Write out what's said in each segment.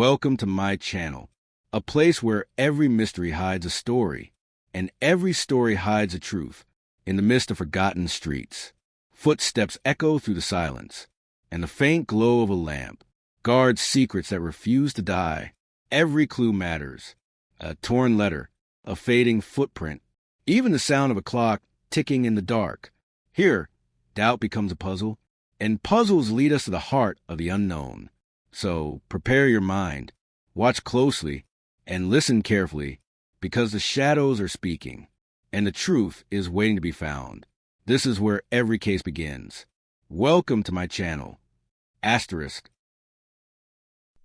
Welcome to my channel, a place where every mystery hides a story, and every story hides a truth. In the midst of forgotten streets, footsteps echo through the silence, and the faint glow of a lamp guards secrets that refuse to die. Every clue matters. A torn letter, a fading footprint, even the sound of a clock ticking in the dark. Here, doubt becomes a puzzle, and puzzles lead us to the heart of the unknown. So prepare your mind, watch closely, and listen carefully, because the shadows are speaking, and the truth is waiting to be found. This is where every case begins. Welcome to my channel. Asterisk.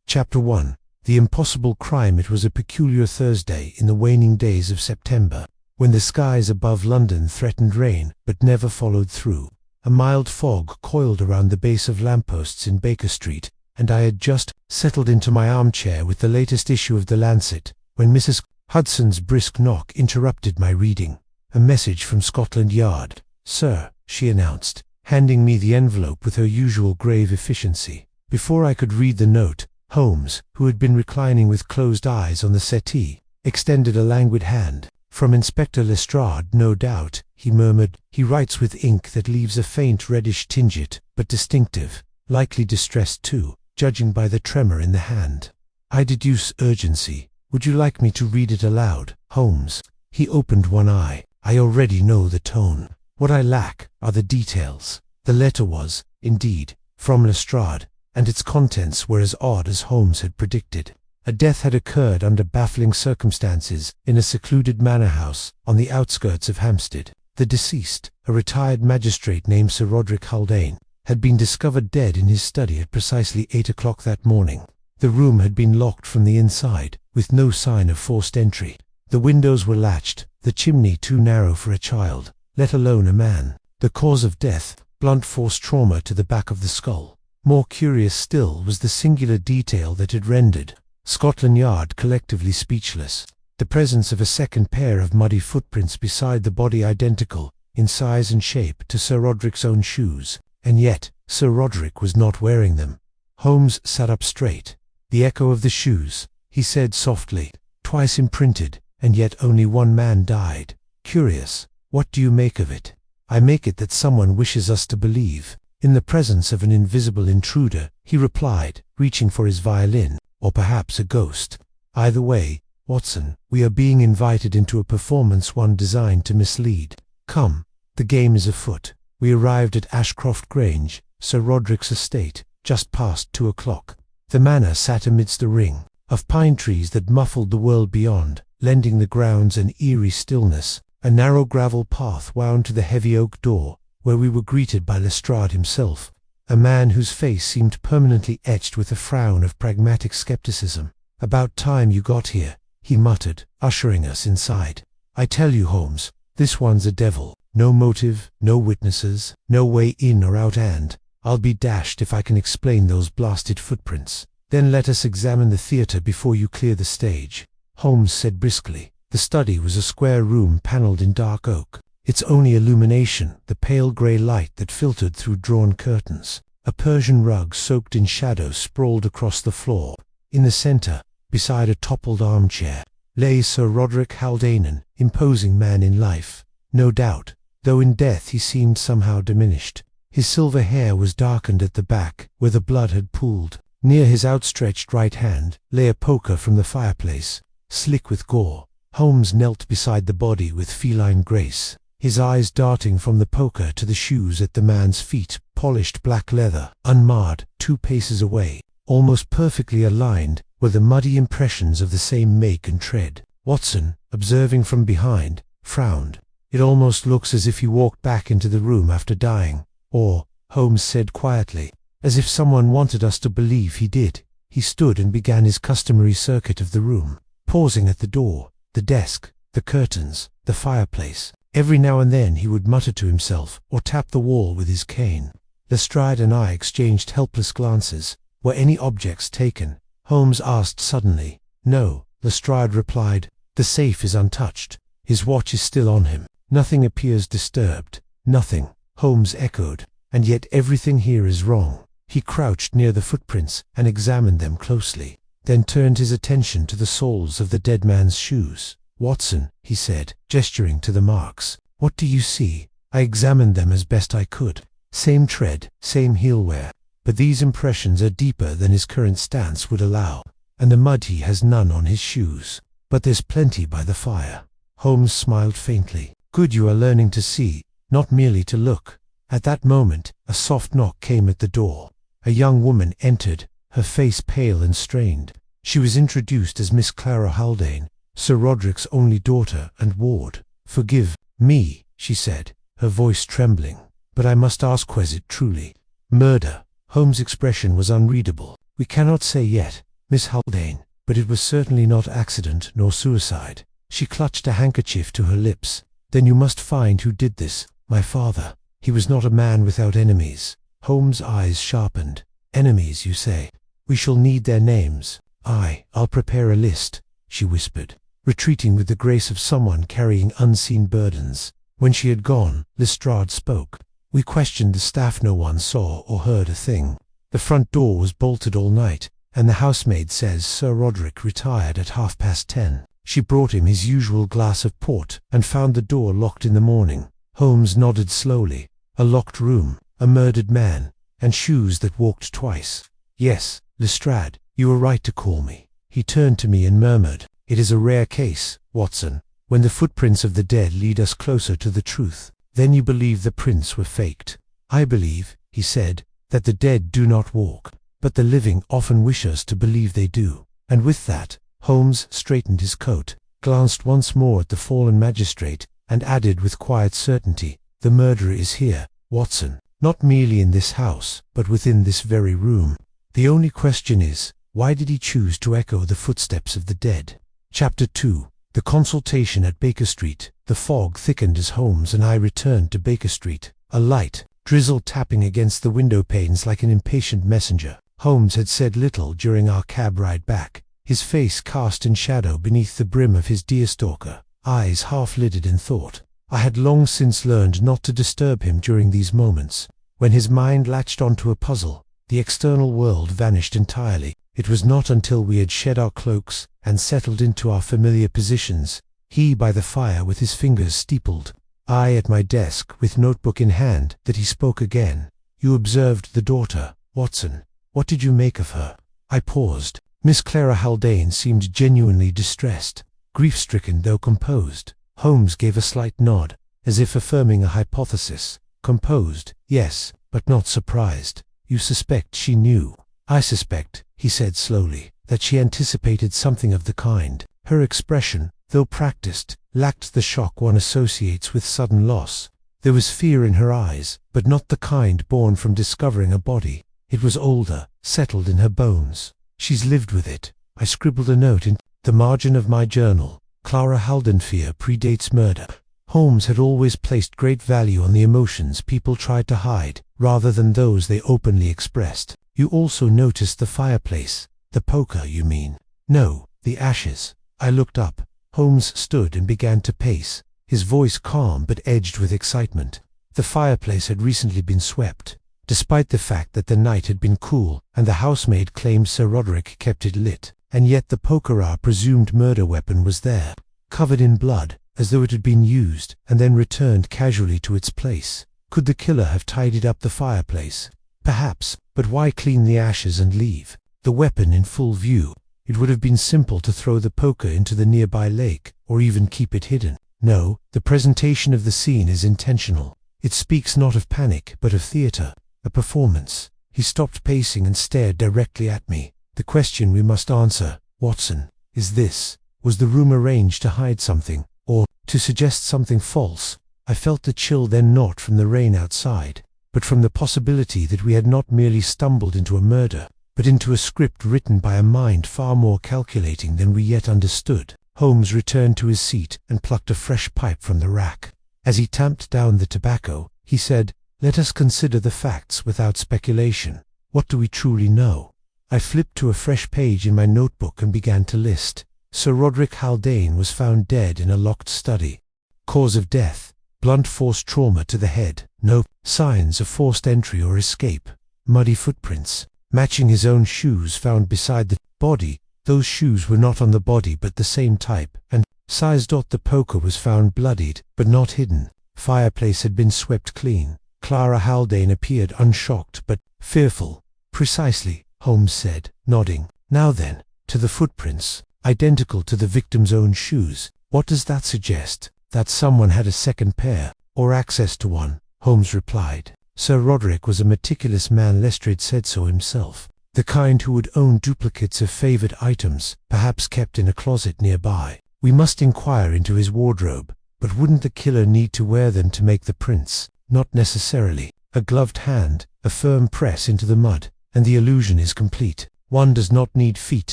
Chapter 1. The Impossible Crime. It was a peculiar Thursday in the waning days of September, when the skies above London threatened rain, but never followed through. A mild fog coiled around the base of lampposts in Baker Street, and I had just settled into my armchair with the latest issue of The Lancet, when Mrs. Hudson's brisk knock interrupted my reading. A message from Scotland Yard. "Sir," she announced, handing me the envelope with her usual grave efficiency. Before I could read the note, Holmes, who had been reclining with closed eyes on the settee, extended a languid hand. "From Inspector Lestrade, no doubt," he murmured. "He writes with ink that leaves a faint reddish tinge, but distinctive. Likely distressed too, judging by the tremor in the hand. I deduce urgency. Would you like me to read it aloud, Holmes?" He opened one eye. "I already know the tone. What I lack are the details." The letter was, indeed, from Lestrade, and its contents were as odd as Holmes had predicted. A death had occurred under baffling circumstances in a secluded manor house on the outskirts of Hampstead. The deceased, a retired magistrate named Sir Roderick Haldane, had been discovered dead in his study at precisely 8 o'clock that morning. The room had been locked from the inside, with no sign of forced entry. The windows were latched, the chimney too narrow for a child, let alone a man. The cause of death, blunt force trauma to the back of the skull. More curious still was the singular detail that had rendered Scotland Yard collectively speechless. The presence of a second pair of muddy footprints beside the body, identical in size and shape to Sir Roderick's own shoes. And yet, Sir Roderick was not wearing them. Holmes sat up straight. "The echo of the shoes," he said softly. "Twice imprinted, and yet only one man died. Curious. What do you make of it?" "I make it that someone wishes us to believe in the presence of an invisible intruder," he replied, reaching for his violin. "Or perhaps a ghost. Either way, Watson, we are being invited into a performance one designed to mislead. Come, the game is afoot." We arrived at Ashcroft Grange, Sir Roderick's estate, just past 2 o'clock. The manor sat amidst a ring of pine trees that muffled the world beyond, lending the grounds an eerie stillness. A narrow gravel path wound to the heavy oak door, where we were greeted by Lestrade himself, a man whose face seemed permanently etched with a frown of pragmatic skepticism. "About time you got here," he muttered, ushering us inside. "I tell you, Holmes, this one's a devil. No motive, no witnesses, no way in or out, and I'll be dashed if I can explain those blasted footprints." "Then let us examine the theatre before you clear the stage," Holmes said briskly. The study was a square room panelled in dark oak, its only illumination the pale grey light that filtered through drawn curtains. A Persian rug soaked in shadow sprawled across the floor. In the centre, beside a toppled armchair, lay Sir Roderick Haldane, an imposing man in life, no doubt, though in death he seemed somehow diminished. His silver hair was darkened at the back, where the blood had pooled. Near his outstretched right hand lay a poker from the fireplace, slick with gore. Holmes knelt beside the body with feline grace, his eyes darting from the poker to the shoes at the man's feet, polished black leather, unmarred. 2 paces away, almost perfectly aligned, were the muddy impressions of the same make and tread. Watson, observing from behind, frowned. "It almost looks as if he walked back into the room after dying. Or," Holmes said quietly, "as if someone wanted us to believe he did." He stood and began his customary circuit of the room, pausing at the door, the desk, the curtains, the fireplace. Every now and then he would mutter to himself or tap the wall with his cane. Lestrade and I exchanged helpless glances. "Were any objects taken?" Holmes asked suddenly. "No," Lestrade replied. "The safe is untouched. His watch is still on him. Nothing appears disturbed." "Nothing," Holmes echoed. "And yet everything here is wrong." He crouched near the footprints and examined them closely. then turned his attention to the soles of the dead man's shoes. "Watson," he said, gesturing to the marks. "What do you see?" I examined them as best I could. Same tread, same heel wear, but these impressions are deeper than his current stance would allow, and the mud he has none on his shoes. But there's plenty by the fire. Holmes smiled faintly. "Good, you are learning to see, not merely to look." At that moment, a soft knock came at the door. A young woman entered, her face pale and strained. She was introduced as Miss Clara Haldane, Sir Roderick's only daughter and ward. "Forgive me," she said, her voice trembling, "but I must ask, was it truly murder?" Holmes' expression was unreadable. "We cannot say yet, Miss Haldane, but it was certainly not accident nor suicide." She clutched a handkerchief to her lips. "Then you must find who did this. My father. He was not a man without enemies." Holmes' eyes sharpened. "Enemies, you say? We shall need their names." I'll prepare a list," she whispered, retreating with the grace of someone carrying unseen burdens. When she had gone, Lestrade spoke. "We questioned the staff. No one saw or heard a thing. The front door was bolted all night, and the housemaid says Sir Roderick retired at 10:30. She brought him his usual glass of port and found the door locked in the morning." Holmes nodded slowly. "A locked room, a murdered man, and shoes that walked twice. Yes, Lestrade, you were right to call me." He turned to me and murmured, "It is a rare case, Watson, when the footprints of the dead lead us closer to the truth." "Then you believe the prints were faked?" "I believe," he said, "that the dead do not walk, but the living often wish us to believe they do." And with that, Holmes straightened his coat, glanced once more at the fallen magistrate, and added with quiet certainty, "The murderer is here, Watson, not merely in this house, but within this very room. The only question is, why did he choose to echo the footsteps of the dead?" Chapter 2. The consultation at Baker Street. The fog thickened as Holmes and I returned to Baker Street. A light drizzle tapping against the window panes like an impatient messenger. Holmes had said little during our cab ride back, his face cast in shadow beneath the brim of his deerstalker, eyes half-lidded in thought. I had long since learned not to disturb him during these moments. When his mind latched onto a puzzle, the external world vanished entirely. It was not until we had shed our cloaks and settled into our familiar positions, he by the fire with his fingers steepled, I at my desk with notebook in hand, that he spoke again. "You observed the daughter, Watson. What did you make of her?" I paused. Miss Clara Haldane seemed genuinely distressed, grief-stricken though composed. Holmes gave a slight nod, as if affirming a hypothesis. "Composed, yes, but not surprised. You suspect she knew?" "I suspect," he said slowly, "that she anticipated something of the kind. Her expression, though practiced, lacked the shock one associates with sudden loss. There was fear in her eyes, but not the kind born from discovering a body. It was older, settled in her bones. She's lived with it." I scribbled a note in the margin of my journal. "Clara Haldane fear predates murder." Holmes had always placed great value on the emotions people tried to hide, rather than those they openly expressed. "You also noticed the fireplace. The poker, you mean?" "No, the ashes." I looked up. Holmes stood and began to pace, his voice calm but edged with excitement. The fireplace had recently been swept, despite the fact that the night had been cool and the housemaid claimed Sir Roderick kept it lit. And yet the poker, our presumed murder weapon, was there, covered in blood, as though it had been used and then returned casually to its place. Could the killer have tidied up the fireplace? Perhaps, but why clean the ashes and leave the weapon in full view? It would have been simple to throw the poker into the nearby lake, or even keep it hidden. No, the presentation of the scene is intentional. It speaks not of panic, but of theatre, a performance. He stopped pacing and stared directly at me. "The question we must answer, Watson, is this: was the room arranged to hide something, or to suggest something false?" I felt the chill then, not from the rain outside, but from the possibility that we had not merely stumbled into a murder, but into a script written by a mind far more calculating than we yet understood. Holmes returned to his seat and plucked a fresh pipe from the rack. As he tamped down the tobacco, he said, "Let us consider the facts without speculation. What do we truly know?" I flipped to a fresh page in my notebook and began to list. Sir Roderick Haldane was found dead in a locked study. Cause of death: blunt force trauma to the head. No signs of forced entry or escape. Muddy footprints, matching his own shoes, found beside the body. Those shoes were not on the body but the same type, and size. The poker was found bloodied, but not hidden. Fireplace had been swept clean. Clara Haldane appeared unshocked but fearful. Precisely, Holmes said, nodding. Now then, to the footprints, identical to the victim's own shoes. What does that suggest? That someone had a second pair, or access to one, Holmes replied. Sir Roderick was a meticulous man. Lestrade said so himself. The kind who would own duplicates of favored items, perhaps kept in a closet nearby. We must inquire into his wardrobe, but wouldn't the killer need to wear them to make the prints? Not necessarily. A gloved hand, a firm press into the mud, and the illusion is complete. One does not need feet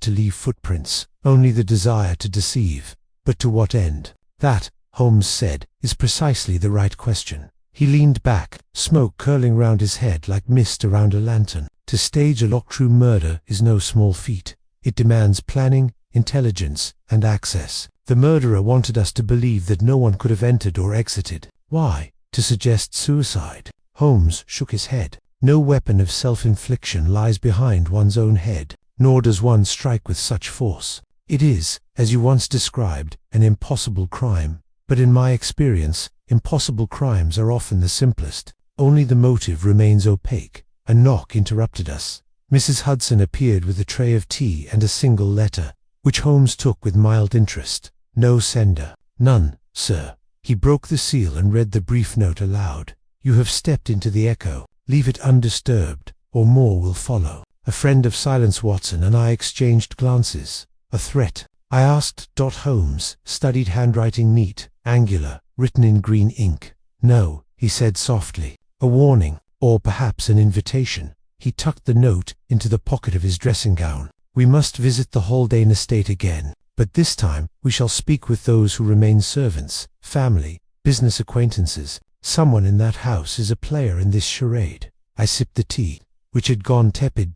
to leave footprints, only the desire to deceive. But to what end? That, Holmes said, is precisely the right question. He leaned back, smoke curling round his head like mist around a lantern. To stage a lock-true murder is no small feat. It demands planning, intelligence, and access. The murderer wanted us to believe that no one could have entered or exited. Why? To suggest suicide. Holmes shook his head. No weapon of self-infliction lies behind one's own head, nor does one strike with such force. It is, as you once described, an impossible crime. But in my experience, impossible crimes are often the simplest. Only the motive remains opaque. A knock interrupted us. Mrs. Hudson appeared with a tray of tea and a single letter, which Holmes took with mild interest. No sender. None, sir. He broke the seal and read the brief note aloud. You have stepped into the echo. Leave it undisturbed, or more will follow. A friend of silence. Watson and I exchanged glances. A threat? I asked. Holmes studied handwriting, neat, angular, written in green ink. No, he said softly. A warning, or perhaps an invitation. He tucked the note into the pocket of his dressing gown. We must visit the Haldane estate again, but this time we shall speak with those who remain servants, family, business acquaintances. Someone in that house is a player in this charade. I sipped the tea, which had gone tepid.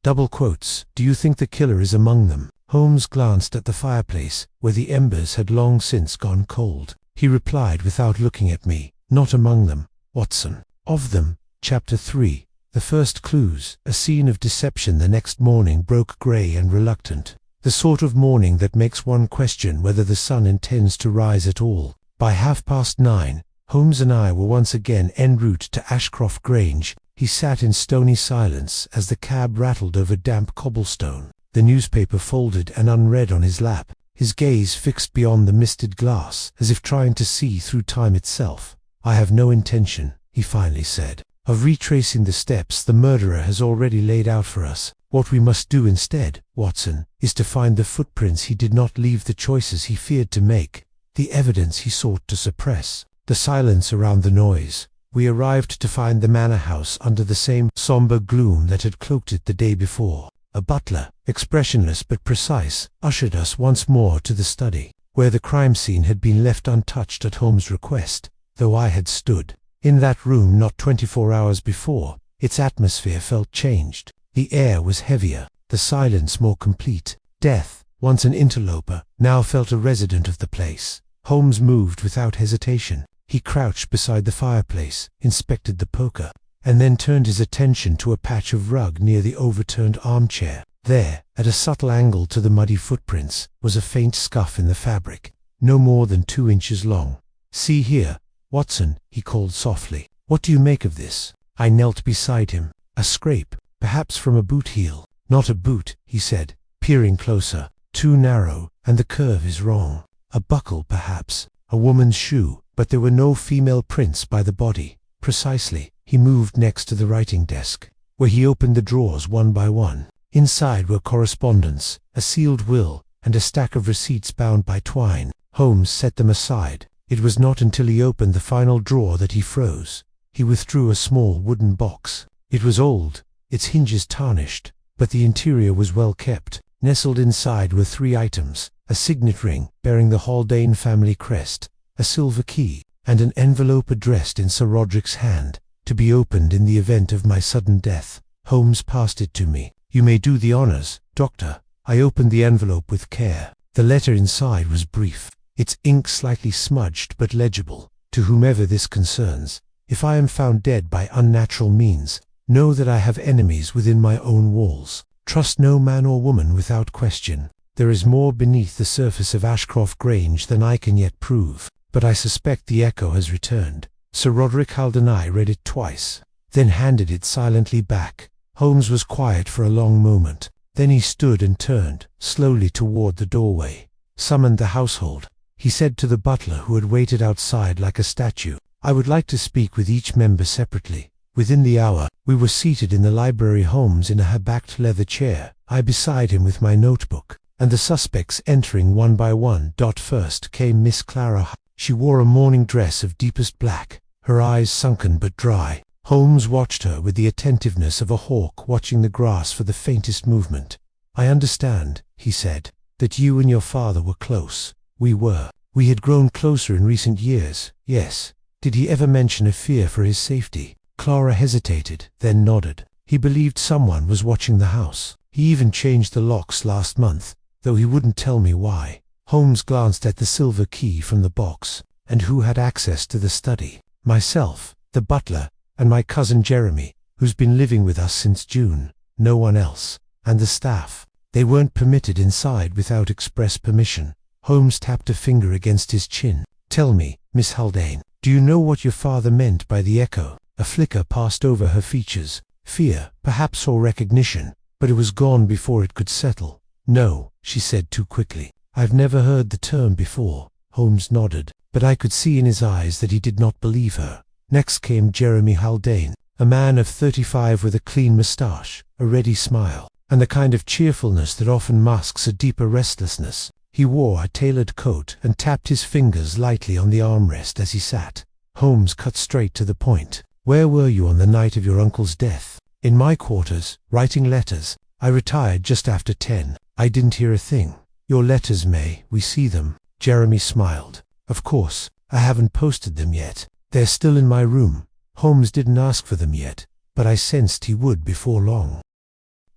Double quotes. Do you think the killer is among them? Holmes glanced at the fireplace, where the embers had long since gone cold. He replied without looking at me. Not among them, Watson. Of them. Chapter 3. The first clues. A scene of deception the next morning broke grey and reluctant. The sort of morning that makes one question whether the sun intends to rise at all. By 9:30, Holmes and I were once again en route to Ashcroft Grange. He sat in stony silence as the cab rattled over damp cobblestone, the newspaper folded and unread on his lap, his gaze fixed beyond the misted glass, as if trying to see through time itself. I have no intention, he finally said, of retracing the steps the murderer has already laid out for us. What we must do instead, Watson, is to find the footprints he did not leave, the choices he feared to make, the evidence he sought to suppress, the silence around the noise. We arrived to find the manor house under the same somber gloom that had cloaked it the day before. A butler, expressionless but precise, ushered us once more to the study, where the crime scene had been left untouched at Holmes' request, though I had stood in that room not 24 hours before. Its atmosphere felt changed. The air was heavier, the silence more complete. Death, once an interloper, now felt a resident of the place. Holmes moved without hesitation. He crouched beside the fireplace, inspected the poker, and then turned his attention to a patch of rug near the overturned armchair. There, at a subtle angle to the muddy footprints, was a faint scuff in the fabric, no more than 2 inches long. See here, Watson, he called softly. What do you make of this? I knelt beside him. A scrape, perhaps from a boot heel. Not a boot, he said, peering closer. Too narrow, and the curve is wrong. A buckle, perhaps. A woman's shoe, but there were no female prints by the body. Precisely. He moved next to the writing desk, where he opened the drawers one by one. Inside were correspondence, a sealed will, and a stack of receipts bound by twine. Holmes set them aside. It was not until he opened the final drawer that he froze. He withdrew a small wooden box. It was old, its hinges tarnished, but the interior was well kept. Nestled inside were 3 items: a signet ring bearing the Haldane family crest, a silver key, and an envelope addressed in Sir Roderick's hand, to be opened in the event of my sudden death. Holmes passed it to me. You may do the honors, Doctor. I opened the envelope with care. The letter inside was brief, its ink slightly smudged but legible. To whomever this concerns, if I am found dead by unnatural means, know that I have enemies within my own walls. Trust no man or woman without question. There is more beneath the surface of Ashcroft Grange than I can yet prove, but I suspect the echo has returned. Sir Roderick Haldane read it twice, then handed it silently back. Holmes was quiet for a long moment. Then he stood and turned slowly toward the doorway. Summoned the household. He said to the butler who had waited outside like a statue, "I would like to speak with each member separately." Within the hour, we were seated in the library, Holmes in a high-backed leather chair, I beside him with my notebook, and the suspects entering one by one. First came Miss Clara. She wore a morning dress of deepest black, her eyes sunken but dry. Holmes watched her with the attentiveness of a hawk watching the grass for the faintest movement. "I understand," he said, "that you and your father were close." "We were. We had grown closer in recent years, yes." "Did he ever mention a fear for his safety?" Clara hesitated, then nodded. "He believed someone was watching the house. He even changed the locks last month, though he wouldn't tell me why." Holmes glanced at the silver key from the box. "And who had access to the study?" "Myself, the butler, and my cousin Jeremy, who's been living with us since June. No one else. And the staff. They weren't permitted inside without express permission." Holmes tapped a finger against his chin. "Tell me, Miss Haldane, do you know what your father meant by the echo?" A flicker passed over her features. Fear, perhaps, or recognition, but it was gone before it could settle. "No," she said too quickly. "I've never heard the term before." Holmes nodded, but I could see in his eyes that he did not believe her. Next came Jeremy Haldane, a man of 35 with a clean moustache, a ready smile, and the kind of cheerfulness that often masks a deeper restlessness. He wore a tailored coat and tapped his fingers lightly on the armrest as he sat. Holmes cut straight to the point. "Where were you on the night of your uncle's death?" "In my quarters, writing letters. I retired just after 10. I didn't hear a thing." "Your letters, May, we see them." Jeremy smiled. "Of course, I haven't posted them yet. They're still in my room." Holmes didn't ask for them yet, but I sensed he would before long.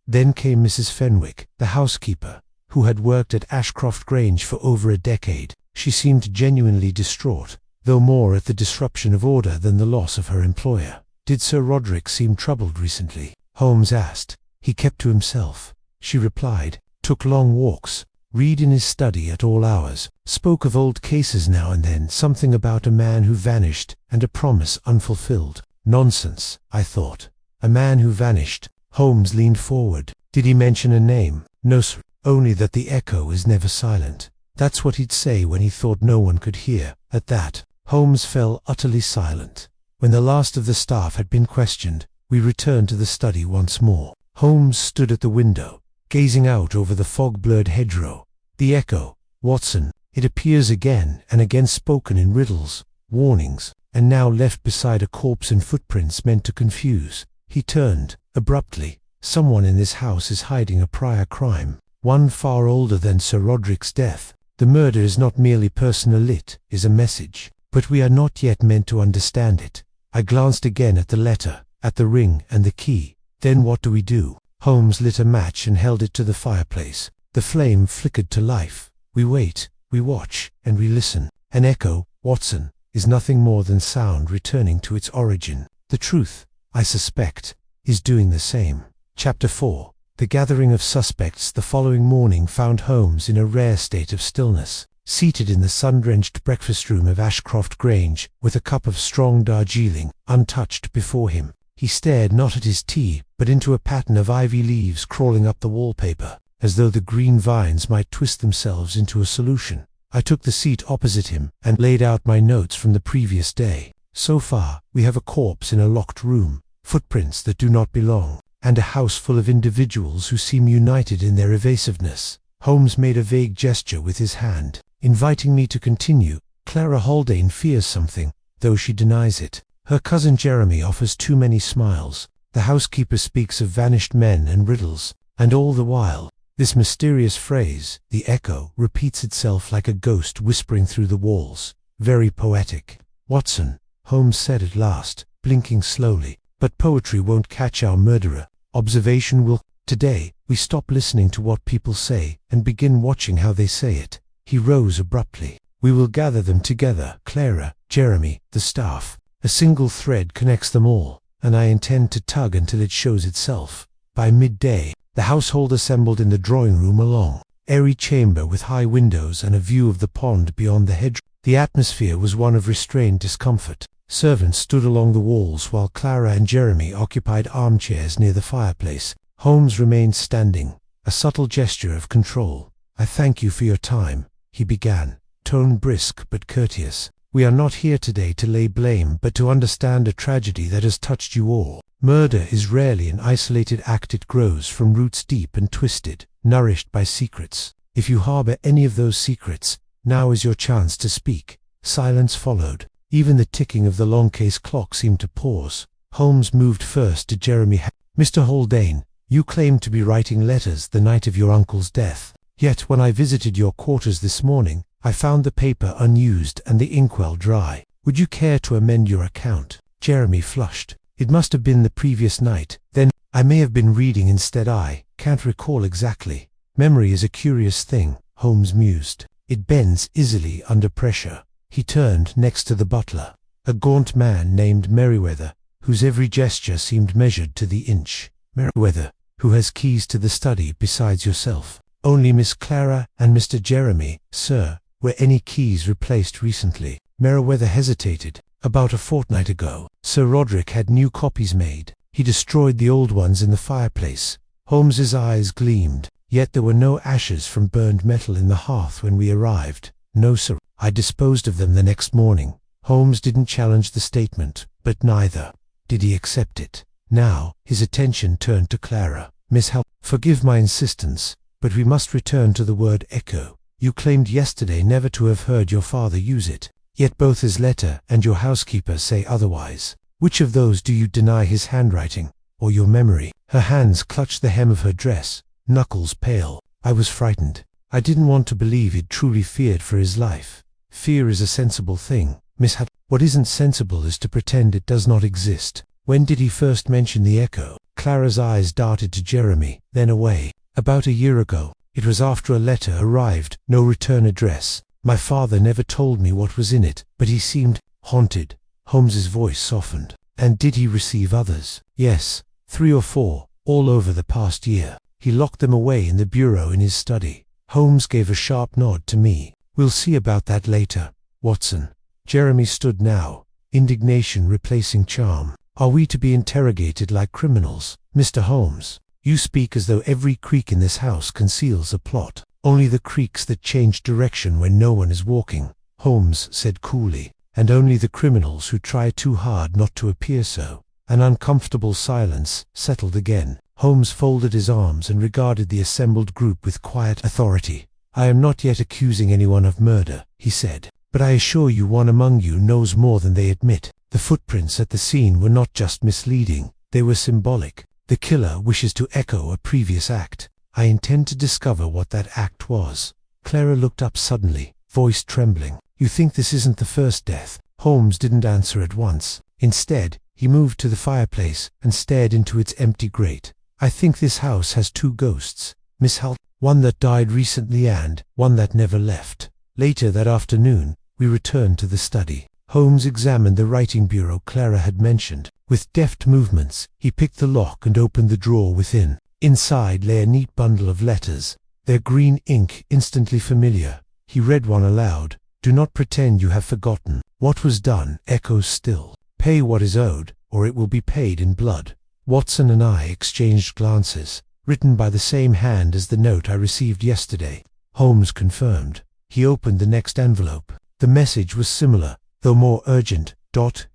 Then came Mrs. Fenwick, the housekeeper, who had worked at Ashcroft Grange for over a decade. She seemed genuinely distraught, though more at the disruption of order than the loss of her employer. "Did Sir Roderick seem troubled recently?" Holmes asked. "He kept to himself," she replied. "Took long walks, read in his study at all hours, spoke of old cases now and then, something about a man who vanished and a promise unfulfilled." Nonsense, I thought. A man who vanished. Holmes leaned forward. "Did he mention a name?" "No, sir. Only that the echo is never silent. That's what he'd say when he thought no one could hear." At that, Holmes fell utterly silent. When the last of the staff had been questioned, we returned to the study once more. Holmes stood at the window, gazing out over the fog-blurred hedgerow. "The echo, Watson. It appears again and again, spoken in riddles, warnings, and now left beside a corpse in footprints meant to confuse." He turned, abruptly. "Someone in this house is hiding a prior crime, one far older than Sir Roderick's death. The murder is not merely personal, it is a message, but we are not yet meant to understand it." I glanced again at the letter, at the ring and the key. "Then what do we do?" Holmes lit a match and held it to the fireplace. The flame flickered to life. "We wait, we watch, and we listen. An echo, Watson, is nothing more than sound returning to its origin. The truth, I suspect, is doing the same." Chapter 4. The gathering of suspects the following morning found Holmes in a rare state of stillness, seated in the sun-drenched breakfast room of Ashcroft Grange, with a cup of strong Darjeeling, untouched, before him. He stared not at his tea, but into a pattern of ivy leaves crawling up the wallpaper, as though the green vines might twist themselves into a solution. I took the seat opposite him, and laid out my notes from the previous day. "So far, we have a corpse in a locked room, footprints that do not belong, and a house full of individuals who seem united in their evasiveness." Holmes made a vague gesture with his hand, inviting me to continue. "Clara Haldane fears something, though she denies it. Her cousin Jeremy offers too many smiles. The housekeeper speaks of vanished men and riddles, and all the while, this mysterious phrase, the echo, repeats itself like a ghost whispering through the walls. Very poetic." "Watson," Holmes said at last, blinking slowly, "but poetry won't catch our murderer. Observation will. Today, we stop listening to what people say and begin watching how they say it." He rose abruptly. "We will gather them together, Clara, Jeremy, the staff. A single thread connects them all, and I intend to tug until it shows itself. By midday, the The household assembled in the drawing-room, a long, airy chamber with high windows and a view of the pond beyond the hedge. The atmosphere was one of restrained discomfort. Servants stood along the walls while Clara and Jeremy occupied armchairs near the fireplace. Holmes remained standing, a subtle gesture of control. "I thank you for your time," he began, tone brisk but courteous. "We are not here today to lay blame, but to understand a tragedy that has touched you all. Murder is rarely an isolated act. It grows from roots deep and twisted, nourished by secrets. If you harbor any of those secrets, now is your chance to speak." Silence followed. Even the ticking of the long case clock seemed to pause. Holmes moved first to Jeremy. "Mr. Haldane, you claimed to be writing letters the night of your uncle's death. Yet when I visited your quarters this morning, I found the paper unused and the inkwell dry. Would you care to amend your account?" Jeremy flushed. "It must have been the previous night. Then I may have been reading instead. I can't recall exactly. Memory is a curious thing," Holmes mused. "It bends easily under pressure." He turned next to the butler, a gaunt man named Merriweather, whose every gesture seemed measured to the inch. "Merriweather, who has keys to the study besides yourself?" "Only Miss Clara and Mr. Jeremy, sir." "Were any keys replaced recently?" Merriweather hesitated. "About a fortnight ago. Sir Roderick had new copies made. He destroyed the old ones in the fireplace." Holmes's eyes gleamed. "Yet there were no ashes from burned metal in the hearth when we arrived." "No, sir. I disposed of them the next morning." Holmes didn't challenge the statement, but neither did he accept it. Now his attention turned to Clara. "Miss forgive my insistence, but we must return to the word echo. You claimed yesterday never to have heard your father use it, yet both his letter and your housekeeper say otherwise. Which of those do you deny, his handwriting or your memory?" Her hands clutched the hem of her dress, knuckles pale. "I was frightened. I didn't want to believe he'd truly feared for his life." "Fear is a sensible thing, Miss What isn't sensible is to pretend it does not exist. When did he first mention the echo?" Clara's eyes darted to Jeremy, then away. "About a year ago. It was after a letter arrived, no return address. My father never told me what was in it, but he seemed haunted." Holmes's voice softened. "And did he receive others?" "Yes, 3 or 4, all over the past year. He locked them away in the bureau in his study." Holmes gave a sharp nod to me. "We'll see about that later, Watson." Jeremy stood now, indignation replacing charm. "Are we to be interrogated like criminals, Mr. Holmes? You speak as though every creak in this house conceals a plot." "Only the creaks that change direction when no one is walking," Holmes said coolly, "and only the criminals who try too hard not to appear so." An uncomfortable silence settled again. Holmes folded his arms and regarded the assembled group with quiet authority. "I am not yet accusing anyone of murder," he said, "but I assure you one among you knows more than they admit. The footprints at the scene were not just misleading, they were symbolic. The killer wishes to echo a previous act. I intend to discover what that act was." Clara looked up suddenly, voice trembling. "You think this isn't the first death?" Holmes didn't answer at once. Instead, he moved to the fireplace and stared into its empty grate. "I think this house has 2 ghosts, Miss Hull. One that died recently and one that never left." Later that afternoon, we returned to the study. Holmes examined the writing bureau Clara had mentioned. With deft movements, he picked the lock and opened the drawer within. Inside lay a neat bundle of letters, their green ink instantly familiar. He read one aloud. "Do not pretend you have forgotten. What was done echoes still. Pay what is owed, or it will be paid in blood." Watson and I exchanged glances. "Written by the same hand as the note I received yesterday," Holmes confirmed. He opened the next envelope. The message was similar, though more urgent.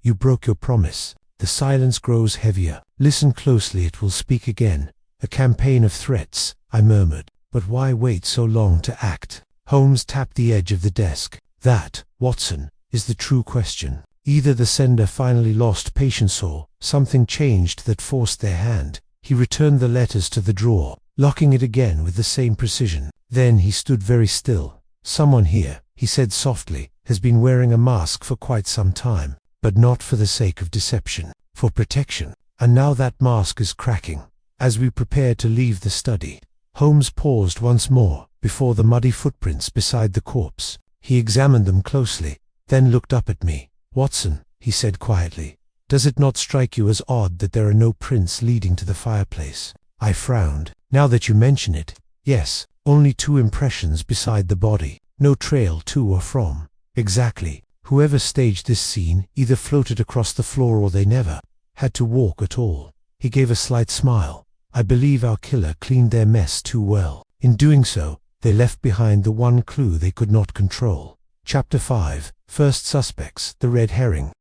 "You broke your promise. The silence grows heavier. Listen closely, it will speak again. A campaign of threats," I murmured. "But why wait so long to act?" Holmes tapped the edge of the desk. "That, Watson, is the true question. Either the sender finally lost patience or something changed that forced their hand." He returned the letters to the drawer, locking it again with the same precision. Then he stood very still. "Someone here," he said softly, "has been wearing a mask for quite some time, but not for the sake of deception, for protection. And now that mask is cracking." As we prepared to leave the study, Holmes paused once more before the muddy footprints beside the corpse. He examined them closely, then looked up at me. "Watson," he said quietly, "does it not strike you as odd that there are no prints leading to the fireplace?" I frowned. Now that you mention it, yes, only 2 impressions beside the body. No trail to or from. Exactly. Whoever staged this scene either floated across the floor or they never had to walk at all. He gave a slight smile. I believe our killer cleaned their mess too well. In doing so, they left behind the one clue they could not control. Chapter 5. First Suspects, the Red Herring.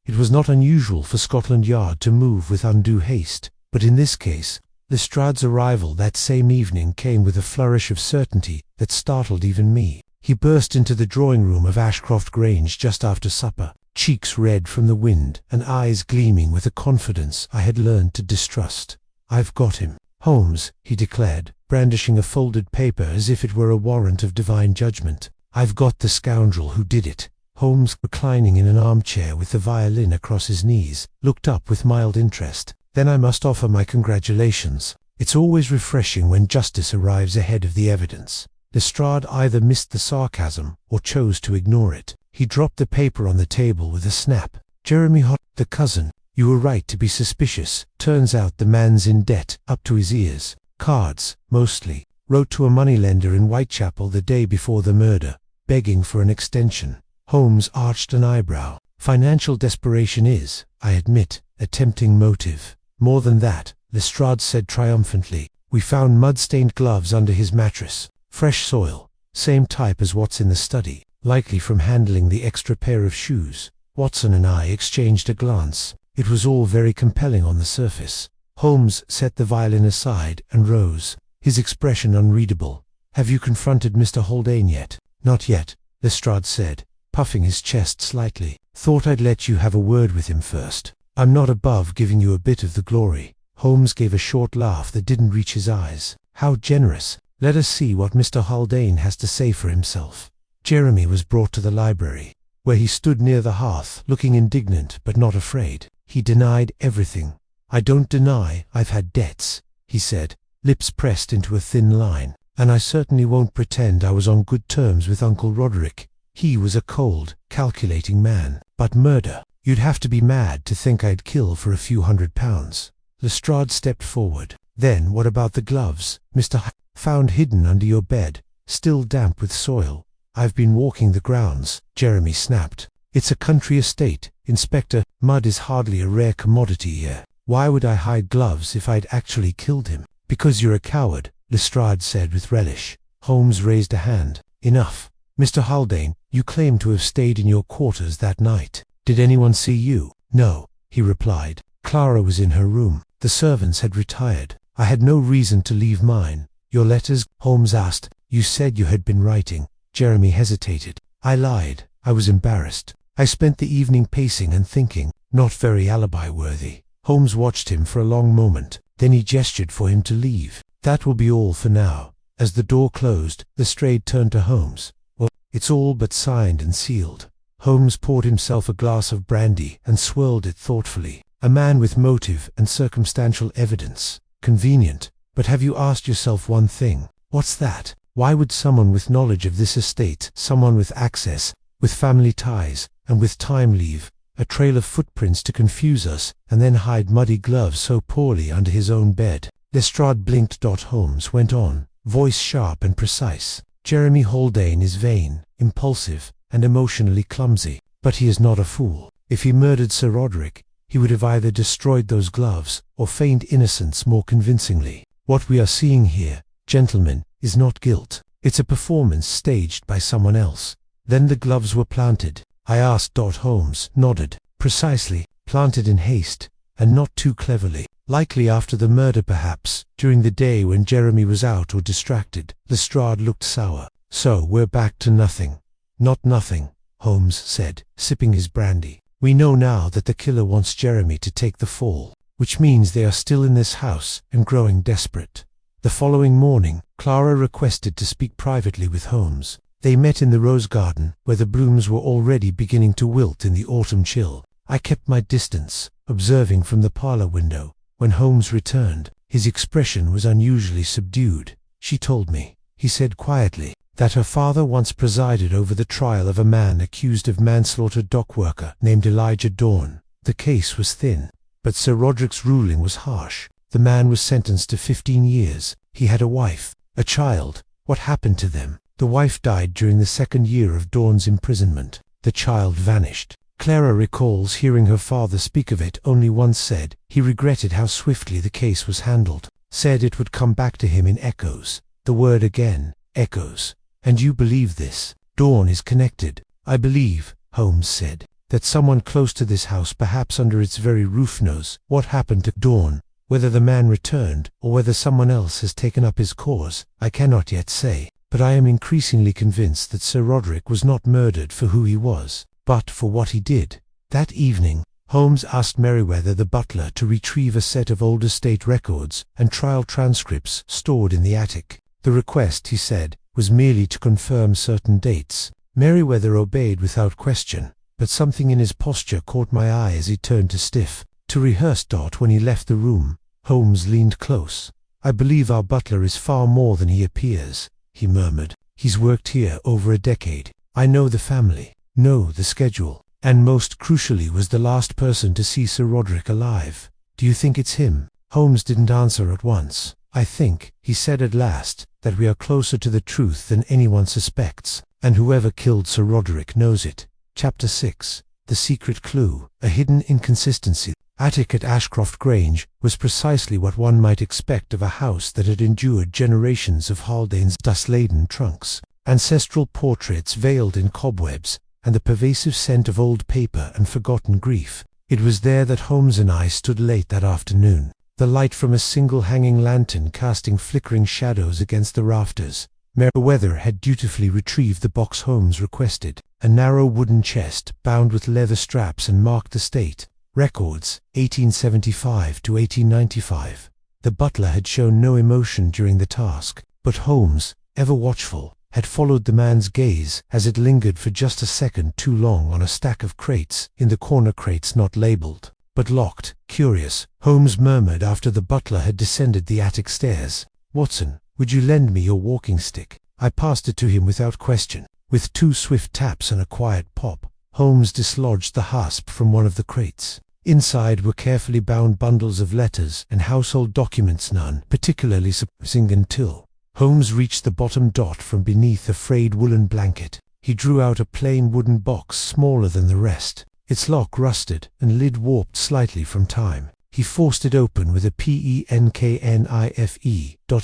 It was not unusual for Scotland Yard to move with undue haste, but in this case, Lestrade's arrival that same evening came with a flourish of certainty that startled even me. He burst into the drawing-room of Ashcroft Grange just after supper, cheeks red from the wind and eyes gleaming with a confidence I had learned to distrust. "I've got him, Holmes," he declared, brandishing a folded paper as if it were a warrant of divine judgment. "I've got the scoundrel who did it." Holmes, reclining in an armchair with the violin across his knees, looked up with mild interest. "Then I must offer my congratulations. It's always refreshing when justice arrives ahead of the evidence." Lestrade either missed the sarcasm or chose to ignore it. He dropped the paper on the table with a snap. "Jeremy the cousin. You were right to be suspicious. Turns out the man's in debt, up to his ears. Cards, mostly. Wrote to a moneylender in Whitechapel the day before the murder, begging for an extension." Holmes arched an eyebrow. "Financial desperation is, I admit, a tempting motive. More than that," Lestrade said triumphantly. "We found mud-stained gloves under his mattress. Fresh soil, same type as what's in the study, likely from handling the extra pair of shoes." Watson and I exchanged a glance. It was all very compelling on the surface. Holmes set the violin aside and rose, his expression unreadable. "Have you confronted Mr. Haldane yet?" "Not yet," Lestrade said, puffing his chest slightly. "Thought I'd let you have a word with him first. I'm not above giving you a bit of the glory." Holmes gave a short laugh that didn't reach his eyes. "How generous. Let us see what Mr. Haldane has to say for himself." Jeremy was brought to the library, where he stood near the hearth, looking indignant but not afraid. He denied everything. "I don't deny I've had debts," he said, lips pressed into a thin line, "and I certainly won't pretend I was on good terms with Uncle Roderick. He was a cold, calculating man. But murder, you'd have to be mad to think I'd kill for a few £100. Lestrade stepped forward. "Then what about the gloves, Mr. Found hidden under your bed, still damp with soil?" "I've been walking the grounds," Jeremy snapped. "It's a country estate, Inspector. Mud is hardly a rare commodity here. Why would I hide gloves if I'd actually killed him?" "Because you're a coward," Lestrade said with relish. Holmes raised a hand. "Enough. Mr. Haldane, you claim to have stayed in your quarters that night. Did anyone see you?" "No," he replied. "Clara was in her room. The servants had retired. I had no reason to leave mine." "Your letters?" Holmes asked. "You said you had been writing." Jeremy hesitated. "I lied. I was embarrassed. I spent the evening pacing and thinking. Not very alibi-worthy." Holmes watched him for a long moment. Then he gestured for him to leave. "That will be all for now." As the door closed, Lestrade turned to Holmes. "Well, it's all but signed and sealed." Holmes poured himself a glass of brandy and swirled it thoughtfully. "A man with motive and circumstantial evidence. Convenient. But have you asked yourself one thing?" "What's that?" "Why would someone with knowledge of this estate, someone with access, with family ties, and with time leave a trail of footprints to confuse us, and then hide muddy gloves so poorly under his own bed?" Lestrade blinked. Holmes went on, voice sharp and precise. "Jeremy Haldane is vain, impulsive, and emotionally clumsy. But he is not a fool. If he murdered Sir Roderick, he would have either destroyed those gloves or feigned innocence more convincingly. What we are seeing here, gentlemen, is not guilt. It's a performance staged by someone else." "Then the gloves were planted?" I asked. Holmes nodded. "Precisely, planted in haste, and not too cleverly. Likely after the murder, perhaps, during the day when Jeremy was out or distracted." Lestrade looked sour. "So we're back to nothing." "Not nothing," Holmes said, sipping his brandy. "We know now that the killer wants Jeremy to take the fall, which means they are still in this house and growing desperate." The following morning, Clara requested to speak privately with Holmes. They met in the rose garden, where the blooms were already beginning to wilt in the autumn chill. I kept my distance, observing from the parlor window. When Holmes returned, his expression was unusually subdued. "She told me," he said quietly, "that her father once presided over the trial of a man accused of manslaughter dock worker named Elijah Dorn. The case was thin, but Sir Roderick's ruling was harsh. The man was sentenced to 15 years. He had a wife, a child. What happened to them? The wife died during the second year of Dawn's imprisonment. The child vanished. Clara recalls hearing her father speak of it only once. Said he regretted how swiftly the case was handled. Said it would come back to him in echoes. The word again, echoes. And you believe this? Dawn is connected. I believe, Holmes said, that someone close to this house, perhaps under its very roof, knows what happened to Dawn. Whether the man returned, or whether someone else has taken up his cause, I cannot yet say, but I am increasingly convinced that Sir Roderick was not murdered for who he was, but for what he did. That evening, Holmes asked Merryweather the butler to retrieve a set of old estate records and trial transcripts stored in the attic. The request, he said, was merely to confirm certain dates. Merryweather obeyed without question, but something in his posture caught my eye as he turned to stiff. To rehearse. When he left the room, Holmes leaned close. I believe our butler is far more than he appears, he murmured. He's worked here over a decade. I know the family, know the schedule, and most crucially was the last person to see Sir Roderick alive. Do you think it's him? Holmes didn't answer at once. I think, he said at last, that we are closer to the truth than anyone suspects, and whoever killed Sir Roderick knows it. Chapter 6. The Secret Clue. A hidden inconsistency. Attic at Ashcroft Grange was precisely what one might expect of a house that had endured generations of Haldane's dust-laden trunks, ancestral portraits veiled in cobwebs, and the pervasive scent of old paper and forgotten grief. It was there that Holmes and I stood late that afternoon, the light from a single hanging lantern casting flickering shadows against the rafters. Merryweather had dutifully retrieved the box Holmes requested, a narrow wooden chest bound with leather straps and marked the state. Records, 1875 to 1895. The butler had shown no emotion during the task, but Holmes, ever watchful, had followed the man's gaze as it lingered for just a second too long on a stack of crates, in the corner crates not labeled, but locked. Curious, Holmes murmured after the butler had descended the attic stairs. Watson, would you lend me your walking stick? I passed it to him without question. With 2 swift taps and a quiet pop, Holmes dislodged the hasp from one of the crates. Inside were carefully bound bundles of letters and household documents, none particularly surprising until Holmes reached the bottom dot from beneath a frayed woolen blanket. He drew out a plain wooden box smaller than the rest, its lock rusted and lid warped slightly from time. He forced it open with a penknife.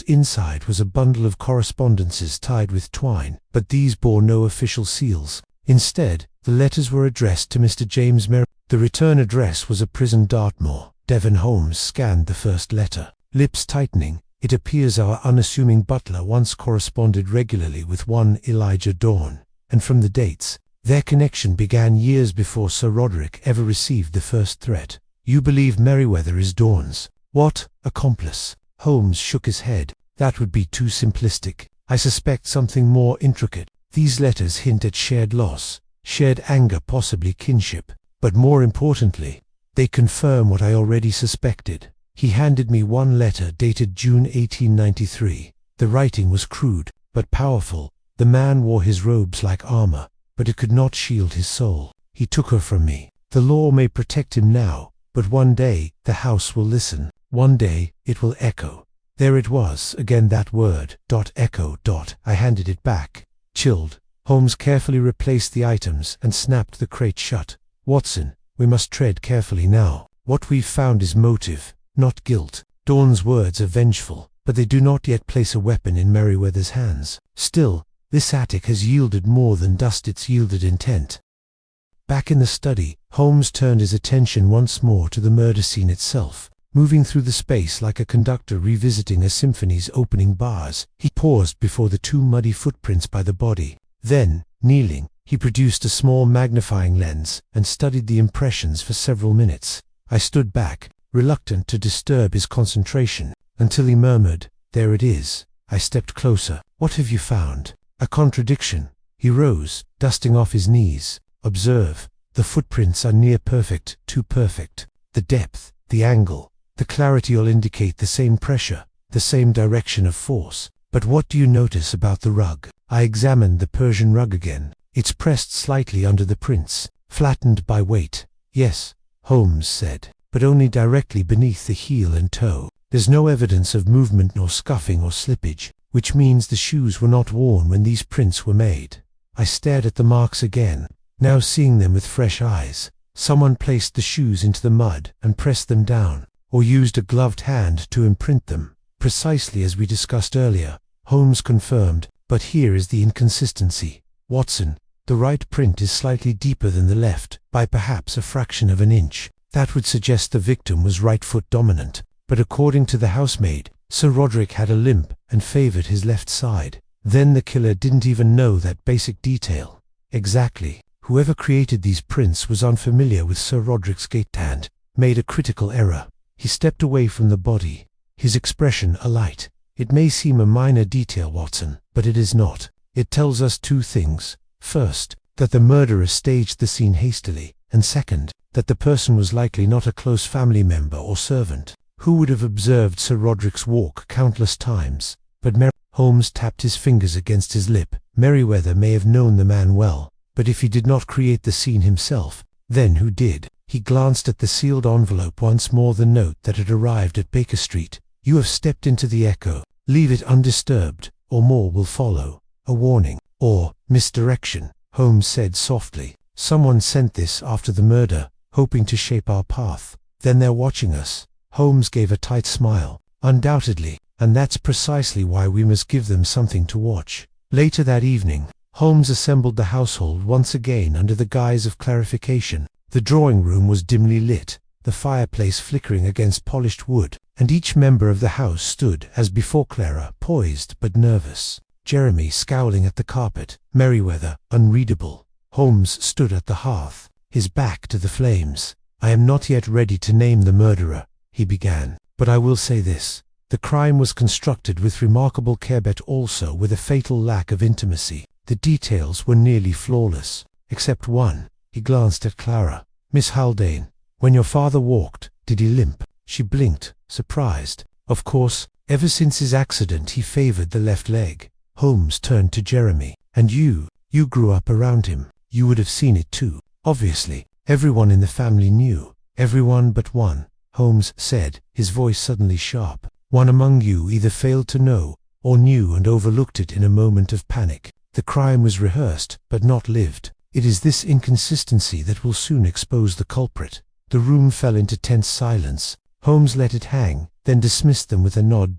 Inside was a bundle of correspondences tied with twine, but these bore no official seals. Instead, the letters were addressed to Mr. James Merriweather. The return address was a prison, Dartmoor. Devon. Holmes scanned the first letter. Lips tightening, it appears our unassuming butler once corresponded regularly with one Elijah Dawn, and from the dates, their connection began years before Sir Roderick ever received the first threat. You believe Merryweather is Dawn's what? Accomplice? Holmes shook his head. That would be too simplistic. I suspect something more intricate. These letters hint at shared loss, shared anger, possibly kinship. But more importantly, they confirm what I already suspected. He handed me one letter dated June 1893. The writing was crude, but powerful. The man wore his robes like armor, but it could not shield his soul. He took her from me. The law may protect him now, but one day the house will listen. One day it will echo. There it was, again, that word, echo. I handed it back. Chilled, Holmes carefully replaced the items and snapped the crate shut. Watson, we must tread carefully now. What we've found is motive, not guilt. Dawn's words are vengeful, but they do not yet place a weapon in Merryweather's hands. Still, this attic has yielded more than dust, it's yielded intent. Back in the study, Holmes turned his attention once more to the murder scene itself. Moving through the space like a conductor revisiting a symphony's opening bars, he paused before the 2 muddy footprints by the body. Then, kneeling, he produced a small magnifying lens and studied the impressions for several minutes. I stood back, reluctant to disturb his concentration, until he murmured, "There it is." I stepped closer. "What have you found?" "A contradiction." He rose, dusting off his knees. "Observe. The footprints are near perfect, too perfect. The depth, the angle, the clarity all indicate the same pressure, the same direction of force. But what do you notice about the rug?" I examined the Persian rug again. It's pressed slightly under the prints, flattened by weight. "Yes," Holmes said, "but only directly beneath the heel and toe. There's no evidence of movement nor scuffing or slippage, which means the shoes were not worn when these prints were made. I stared at the marks again, now seeing them with fresh eyes. Someone placed the shoes into the mud and pressed them down, or used a gloved hand to imprint them, precisely as we discussed earlier. Holmes confirmed, but here is the inconsistency. Watson, the right print is slightly deeper than the left, by perhaps a fraction of an inch. That would suggest the victim was right foot dominant, but according to the housemaid, Sir Roderick had a limp and favored his left side. Then the killer didn't even know that basic detail. Exactly. Whoever created these prints was unfamiliar with Sir Roderick's gait and made a critical error. He stepped away from the body, his expression alight. It may seem a minor detail, Watson, but it is not. It tells us two things. First, that the murderer staged the scene hastily, and second, that the person was likely not a close family member or servant, who would have observed Sir Roderick's walk countless times. But Holmes tapped his fingers against his lip. Merriweather may have known the man well, but if he did not create the scene himself, then who did? He glanced at the sealed envelope once more, the note that had arrived at Baker Street. You have stepped into the echo. Leave it undisturbed, or more will follow. A warning, or misdirection, Holmes said softly. Someone sent this after the murder, hoping to shape our path. Then they're watching us. Holmes gave a tight smile. Undoubtedly, and that's precisely why we must give them something to watch. Later that evening, Holmes assembled the household once again under the guise of clarification. The drawing room was dimly lit, the fireplace flickering against polished wood, and each member of the house stood, as before Clara, poised but nervous. Jeremy scowling at the carpet, Merriweather unreadable. Holmes stood at the hearth, his back to the flames. I am not yet ready to name the murderer, he began, but I will say this. The crime was constructed with remarkable care, but also with a fatal lack of intimacy. The details were nearly flawless, except one. He glanced at Clara. Miss Haldane, when your father walked, did he limp? She blinked, surprised. Of course, ever since his accident he favored the left leg. Holmes turned to Jeremy. And you grew up around him. You would have seen it too. Obviously, everyone in the family knew. Everyone but one, Holmes said, his voice suddenly sharp. One among you either failed to know, or knew and overlooked it in a moment of panic. The crime was rehearsed, but not lived. It is this inconsistency that will soon expose the culprit. The room fell into tense silence. Holmes let it hang, then dismissed them with a nod.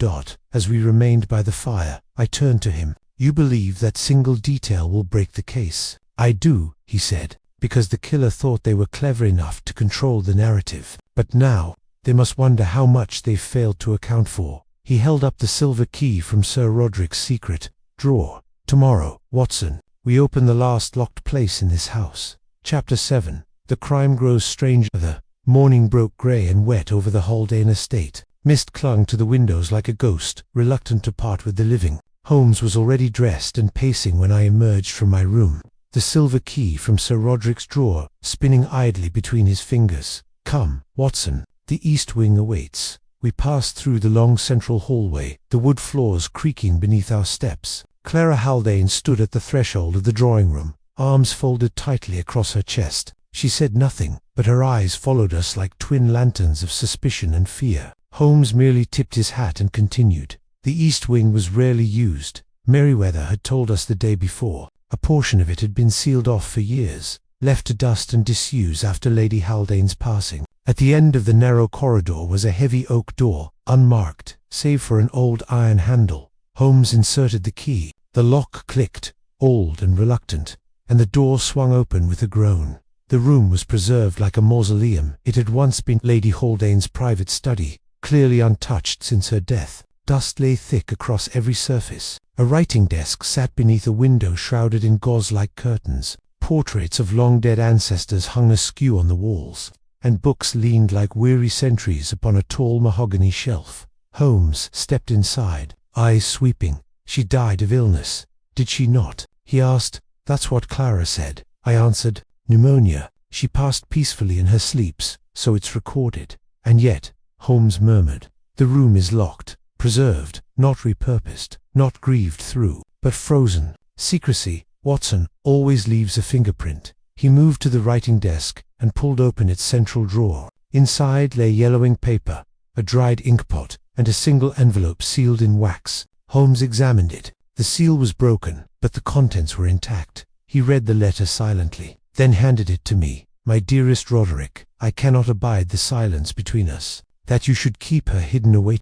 As we remained by the fire, I turned to him. You believe that single detail will break the case? I do, he said, because the killer thought they were clever enough to control the narrative. But now, they must wonder how much they've failed to account for. He held up the silver key from Sir Roderick's secret drawer. Tomorrow, Watson, we open the last locked place in this house. Chapter 7. The crime grows stranger. The morning broke grey and wet over the Haldane estate. Mist clung to the windows like a ghost, reluctant to part with the living. Holmes was already dressed and pacing when I emerged from my room, the silver key from Sir Roderick's drawer spinning idly between his fingers. Come, Watson, the east wing awaits. We passed through the long central hallway, the wood floors creaking beneath our steps. Clara Haldane stood at the threshold of the drawing room, arms folded tightly across her chest. She said nothing, but her eyes followed us like twin lanterns of suspicion and fear. Holmes merely tipped his hat and continued. The east wing was rarely used. Merriweather had told us the day before. A portion of it had been sealed off for years, left to dust and disuse after Lady Haldane's passing. At the end of the narrow corridor was a heavy oak door, unmarked, save for an old iron handle. Holmes inserted the key. The lock clicked, old and reluctant, and the door swung open with a groan. The room was preserved like a mausoleum. It had once been Lady Haldane's private study, clearly untouched since her death. Dust lay thick across every surface. A writing desk sat beneath a window shrouded in gauze-like curtains. Portraits of long-dead ancestors hung askew on the walls, and books leaned like weary sentries upon a tall mahogany shelf. Holmes stepped inside, eyes sweeping. She died of illness, did she not? He asked. That's what Clara said. I answered. Pneumonia. She passed peacefully in her sleeps, so it's recorded. And yet, Holmes murmured, the room is locked, preserved, not repurposed, not grieved through, but frozen. Secrecy, Watson, always leaves a fingerprint. He moved to the writing desk and pulled open its central drawer. Inside lay yellowing paper, a dried inkpot, and a single envelope sealed in wax. Holmes examined it. The seal was broken, but the contents were intact. He read the letter silently, then handed it to me. My dearest Roderick, I cannot abide the silence between us. That you should keep her hidden away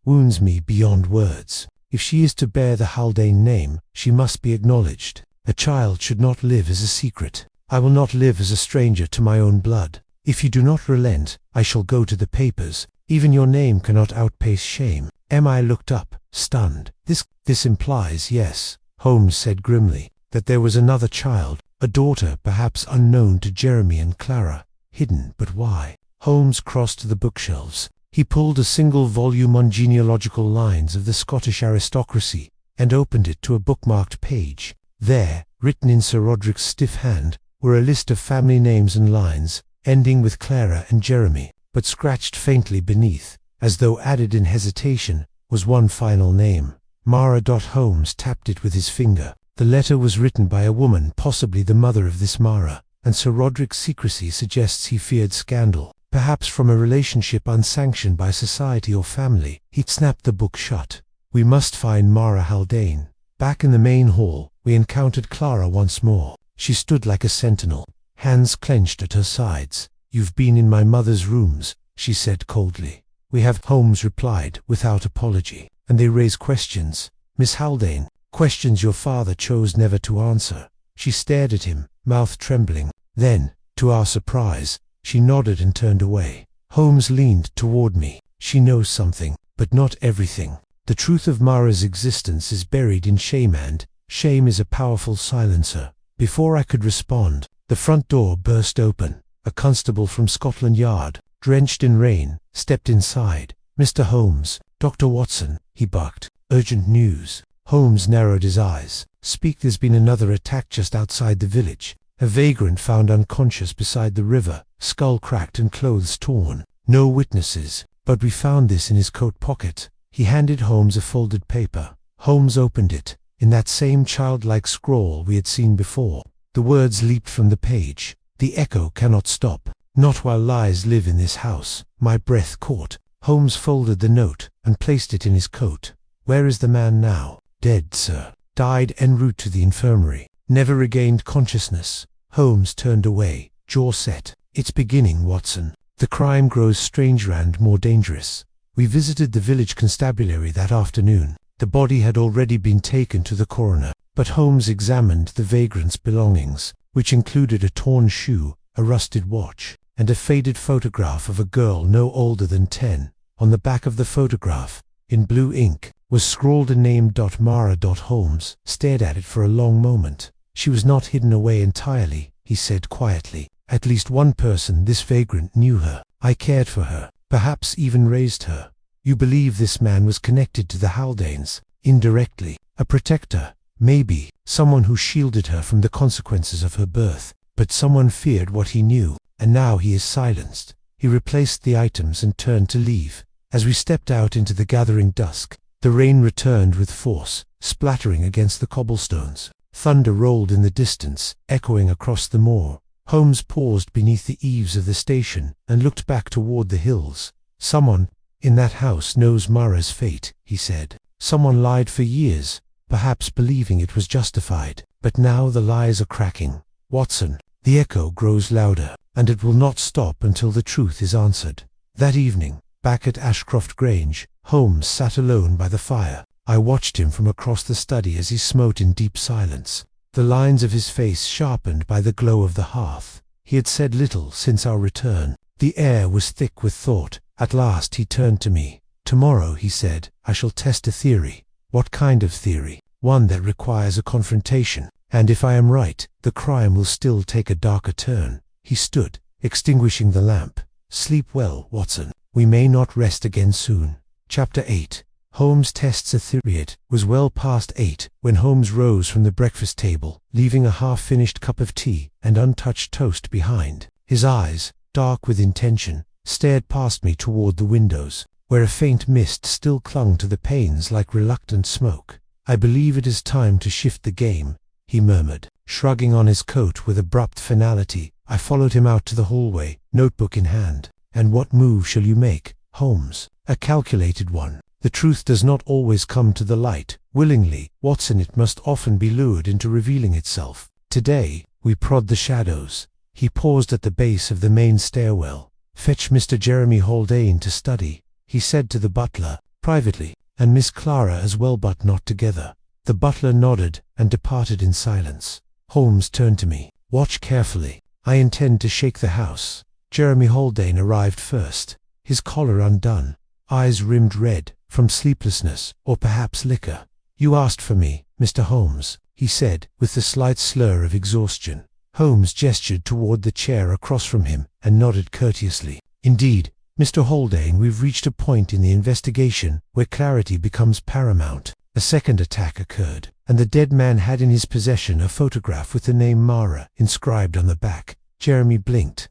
wounds me beyond words. If she is to bear the Haldane name, she must be acknowledged. A child should not live as a secret. I will not live as a stranger to my own blood. If you do not relent, I shall go to the papers. Even your name cannot outpace shame. I looked up, stunned. This implies, yes, Holmes said grimly, that there was another child, a daughter perhaps unknown to Jeremy and Clara. Hidden, but why? Holmes crossed to the bookshelves. He pulled a single volume on genealogical lines of the Scottish aristocracy and opened it to a bookmarked page. There, written in Sir Roderick's stiff hand, were a list of family names and lines, ending with Clara and Jeremy, but scratched faintly beneath, as though added in hesitation, was one final name. Mara. Holmes tapped it with his finger. The letter was written by a woman, possibly the mother of this Mara, and Sir Roderick's secrecy suggests he feared scandal, perhaps from a relationship unsanctioned by society or family. He snapped the book shut. We must find Mara Haldane. Back in the main hall, we encountered Clara once more. She stood like a sentinel, hands clenched at her sides. You've been in my mother's rooms, she said coldly. We have, Holmes replied, without apology. And they raise questions, Miss Haldane, questions your father chose never to answer. She stared at him, mouth trembling. Then, to our surprise, she nodded and turned away. Holmes leaned toward me. She knows something, but not everything. The truth of Mara's existence is buried in shame, and shame is a powerful silencer. Before I could respond, the front door burst open. A constable from Scotland Yard, drenched in rain, stepped inside. Mr. Holmes, Dr. Watson, he barked. Urgent news. Holmes narrowed his eyes. Speak. There's been another attack just outside the village. A vagrant found unconscious beside the river, skull cracked and clothes torn. No witnesses, but we found this in his coat pocket. He handed Holmes a folded paper. Holmes opened it. In that same childlike scrawl we had seen before, the words leaped from the page. The echo cannot stop. Not while lies live in this house. My breath caught. Holmes folded the note and placed it in his coat. Where is the man now? Dead, sir. Died en route to the infirmary. Never regained consciousness. Holmes turned away, jaw set. It's beginning, Watson. The crime grows stranger and more dangerous. We visited the village constabulary that afternoon. The body had already been taken to the coroner, but Holmes examined the vagrant's belongings, which included a torn shoe, a rusted watch, and a faded photograph of a girl no older than 10. On the back of the photograph, in blue ink, was scrawled a name. Mara. Holmes stared at it for a long moment. She was not hidden away entirely, he said quietly. At least one person, this vagrant, knew her. I cared for her, perhaps even raised her. You believe this man was connected to the Haldanes? Indirectly. A protector, maybe, someone who shielded her from the consequences of her birth. But someone feared what he knew, and now he is silenced. He replaced the items and turned to leave. As we stepped out into the gathering dusk, the rain returned with force, splattering against the cobblestones. Thunder rolled in the distance, echoing across the moor. Holmes paused beneath the eaves of the station and looked back toward the hills. Someone in that house knows Mara's fate, he said. Someone lied for years, perhaps believing it was justified. But now the lies are cracking. Watson, the echo grows louder, and it will not stop until the truth is answered. That evening, back at Ashcroft Grange, Holmes sat alone by the fire. I watched him from across the study as he smote in deep silence, the lines of his face sharpened by the glow of the hearth. He had said little since our return. The air was thick with thought. At last he turned to me. Tomorrow, he said, I shall test a theory. What kind of theory? One that requires a confrontation. And if I am right, the crime will still take a darker turn. He stood, extinguishing the lamp. Sleep well, Watson. We may not rest again soon. Chapter 8. Holmes tests a theory. It was well past 8 when Holmes rose from the breakfast table, leaving a half-finished cup of tea and untouched toast behind. His eyes, dark with intention, stared past me toward the windows, where a faint mist still clung to the panes like reluctant smoke. I believe it is time to shift the game, he murmured, shrugging on his coat with abrupt finality. I followed him out to the hallway, notebook in hand. And what move shall you make? Holmes, a calculated one. The truth does not always come to the light willingly, Watson. It must often be lured into revealing itself. Today, we prod the shadows. He paused at the base of the main stairwell. Fetch Mr. Jeremy Haldane to study, he said to the butler, privately, and Miss Clara as well, but not together. The butler nodded and departed in silence. Holmes turned to me. Watch carefully. I intend to shake the house. Jeremy Haldane arrived first, his collar undone, eyes rimmed red, from sleeplessness, or perhaps liquor. You asked for me, Mr. Holmes, he said, with the slight slur of exhaustion. Holmes gestured toward the chair across from him and nodded courteously. Indeed, Mr. Haldane, we've reached a point in the investigation where clarity becomes paramount. A second attack occurred, and the dead man had in his possession a photograph with the name Mara inscribed on the back. Jeremy blinked.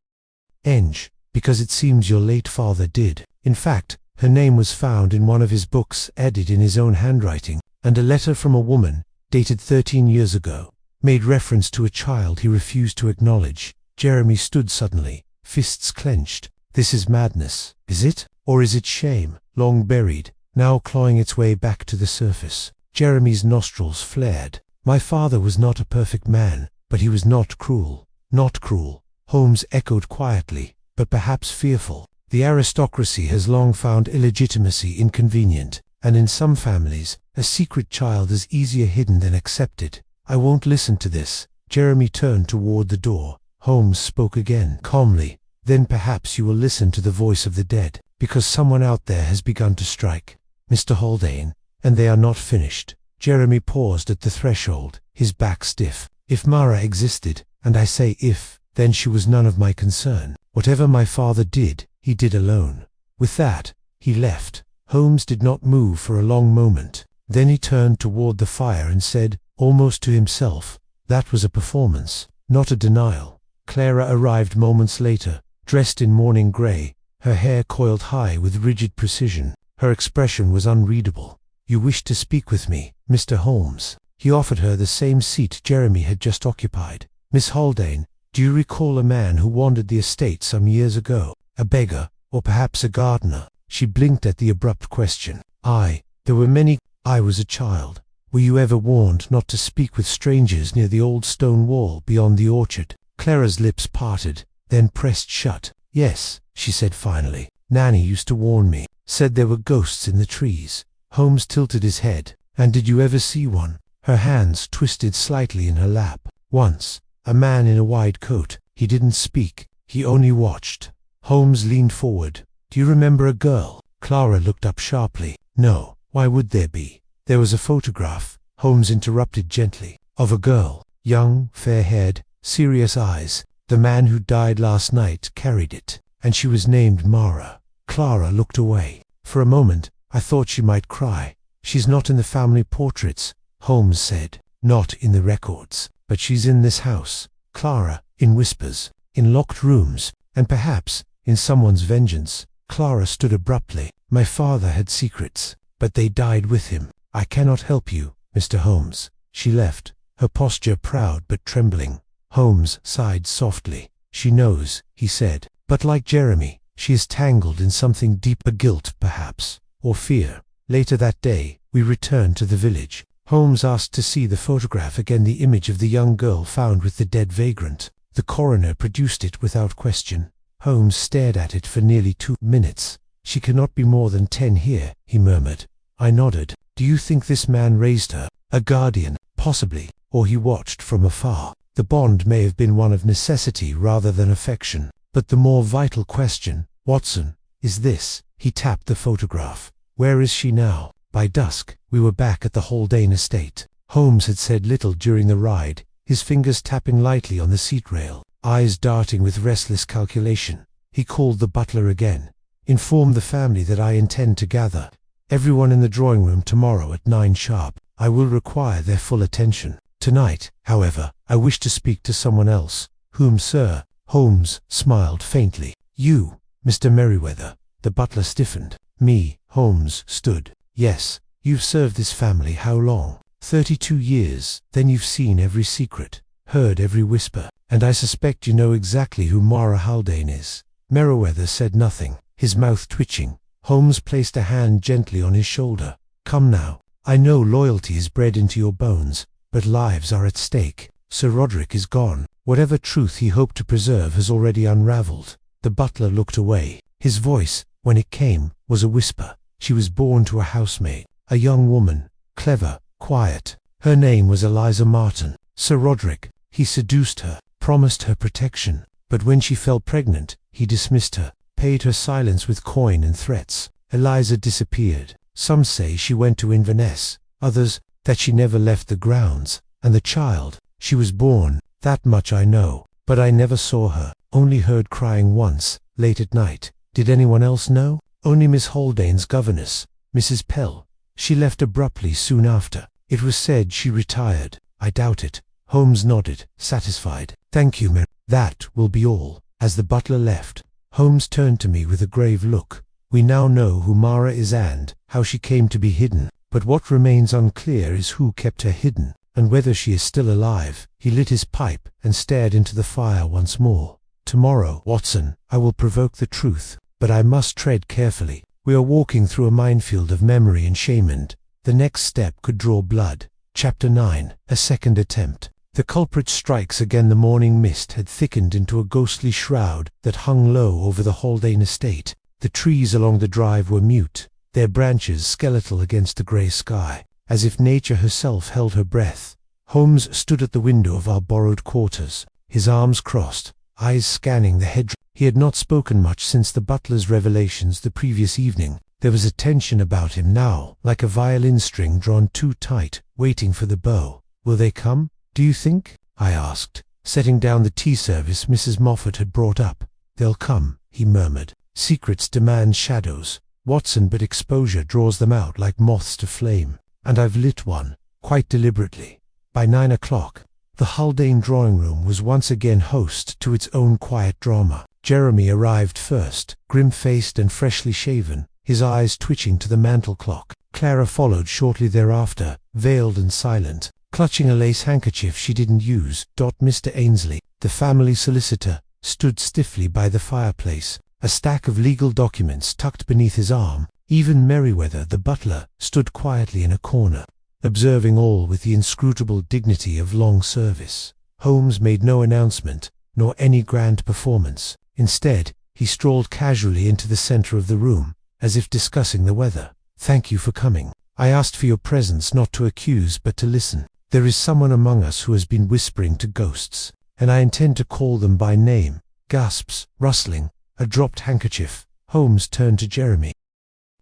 Because it seems your late father did. In fact, her name was found in one of his books, added in his own handwriting, and a letter from a woman, dated 13 years ago, made reference to a child he refused to acknowledge. Jeremy stood suddenly, fists clenched. This is madness, is it? Or is it shame, long buried, now clawing its way back to the surface? Jeremy's nostrils flared. My father was not a perfect man, but he was not cruel. Not cruel, Holmes echoed quietly, but perhaps fearful. The aristocracy has long found illegitimacy inconvenient, and in some families, a secret child is easier hidden than accepted. I won't listen to this. Jeremy turned toward the door. Holmes spoke again, calmly. Then perhaps you will listen to the voice of the dead, because someone out there has begun to strike. Mr. Haldane, and they are not finished. Jeremy paused at the threshold, his back stiff. If Mara existed, and I say if, then she was none of my concern. Whatever my father did, he did alone. With that, he left. Holmes did not move for a long moment. Then he turned toward the fire and said, almost to himself, that was a performance, not a denial. Clara arrived moments later, dressed in mourning grey, her hair coiled high with rigid precision. Her expression was unreadable. You wished to speak with me, Mr. Holmes. He offered her the same seat Jeremy had just occupied. Miss Haldane, do you recall a man who wandered the estate some years ago? A beggar, or perhaps a gardener? She blinked at the abrupt question. There were many. I was a child. Were you ever warned not to speak with strangers near the old stone wall beyond the orchard? Clara's lips parted, then pressed shut. Yes, she said finally. Nanny used to warn me, said there were ghosts in the trees. Holmes tilted his head. And did you ever see one? Her hands twisted slightly in her lap. Once, a man in a wide coat. He didn't speak, he only watched. Holmes leaned forward. Do you remember a girl? Clara looked up sharply. No, why would there be? There was a photograph, Holmes interrupted gently, of a girl, young, fair-haired, serious eyes. The man who died last night carried it, and she was named Mara. Clara looked away. For a moment, I thought she might cry. She's not in the family portraits, Holmes said. Not in the records, but she's in this house. Clara, in whispers, in locked rooms, and perhaps, in someone's vengeance. Clara stood abruptly. My father had secrets, but they died with him. I cannot help you, Mr. Holmes. She left, her posture proud but trembling. Holmes sighed softly. She knows, he said, but like Jeremy, she is tangled in something deeper, guilt perhaps, or fear. Later that day, we returned to the village. Holmes asked to see the photograph again, the image of the young girl found with the dead vagrant. The coroner produced it without question. Holmes stared at it for nearly 2 minutes. She cannot be more than 10 here, he murmured. I nodded. Do you think this man raised her? A guardian, possibly, or he watched from afar. The bond may have been one of necessity rather than affection. But the more vital question, Watson, is this. He tapped the photograph. Where is she now? By dusk, we were back at the Haldane estate. Holmes had said little during the ride, his fingers tapping lightly on the seat rail, eyes darting with restless calculation. He called the butler again. Inform the family that I intend to gather everyone in the drawing room tomorrow at 9 sharp. I will require their full attention. Tonight, however, I wish to speak to someone else. Whom, sir? Holmes smiled faintly. You, Mr. Merriweather. The butler stiffened. Me, Holmes stood. Yes, you've served this family how long? 32 years. Then you've seen every secret, heard every whisper, and I suspect you know exactly who Mara Haldane is. Merriweather said nothing, his mouth twitching. Holmes placed a hand gently on his shoulder. "Come now. I know loyalty is bred into your bones, but lives are at stake. Sir Roderick is gone. Whatever truth he hoped to preserve has already unraveled." The butler looked away. His voice, when it came, was a whisper. "She was born to a housemaid, a young woman, clever, quiet. Her name was Eliza Martin. Sir Roderick, he seduced her, promised her protection, but when she fell pregnant, he dismissed her, paid her silence with coin and threats. Eliza disappeared. Some say she went to Inverness, others that she never left the grounds. And the child, she was born, that much I know, but I never saw her, only heard crying once, late at night. Did anyone else know?" "Only Miss Haldane's governess, Mrs. Pell. She left abruptly soon after. It was said she retired." "I doubt it." Holmes nodded, satisfied. "Thank you, Mary. That will be all." As the butler left, Holmes turned to me with a grave look. "We now know who Mara is and how she came to be hidden, but what remains unclear is who kept her hidden, and whether she is still alive." He lit his pipe and stared into the fire once more. "Tomorrow, Watson, I will provoke the truth, but I must tread carefully. We are walking through a minefield of memory and shame, and the next step could draw blood." Chapter 9. A second attempt. The culprit strikes again. The morning mist had thickened into a ghostly shroud that hung low over the Haldane estate. The trees along the drive were mute, their branches skeletal against the grey sky, as if nature herself held her breath. Holmes stood at the window of our borrowed quarters, his arms crossed, eyes scanning the hedge. He had not spoken much since the butler's revelations the previous evening. There was a tension about him now, like a violin string drawn too tight, waiting for the bow. "Will they come, do you think?" I asked, setting down the tea service Mrs. Moffat had brought up. "They'll come," he murmured. "Secrets demand shadows, Watson, but exposure draws them out like moths to flame. And I've lit one, quite deliberately." By 9 o'clock, the Haldane drawing-room was once again host to its own quiet drama. Jeremy arrived first, grim-faced and freshly shaven, his eyes twitching to the mantel clock. Clara followed shortly thereafter, veiled and silent, clutching a lace handkerchief she didn't use. Mr. Ainsley, the family solicitor, stood stiffly by the fireplace, a stack of legal documents tucked beneath his arm. Even Merriweather, the butler, stood quietly in a corner, observing all with the inscrutable dignity of long service. Holmes made no announcement, nor any grand performance. Instead, he strolled casually into the center of the room, as if discussing the weather. "Thank you for coming. I asked for your presence not to accuse but to listen. There is someone among us who has been whispering to ghosts, and I intend to call them by name." Gasps, rustling, a dropped handkerchief. Holmes turned to Jeremy.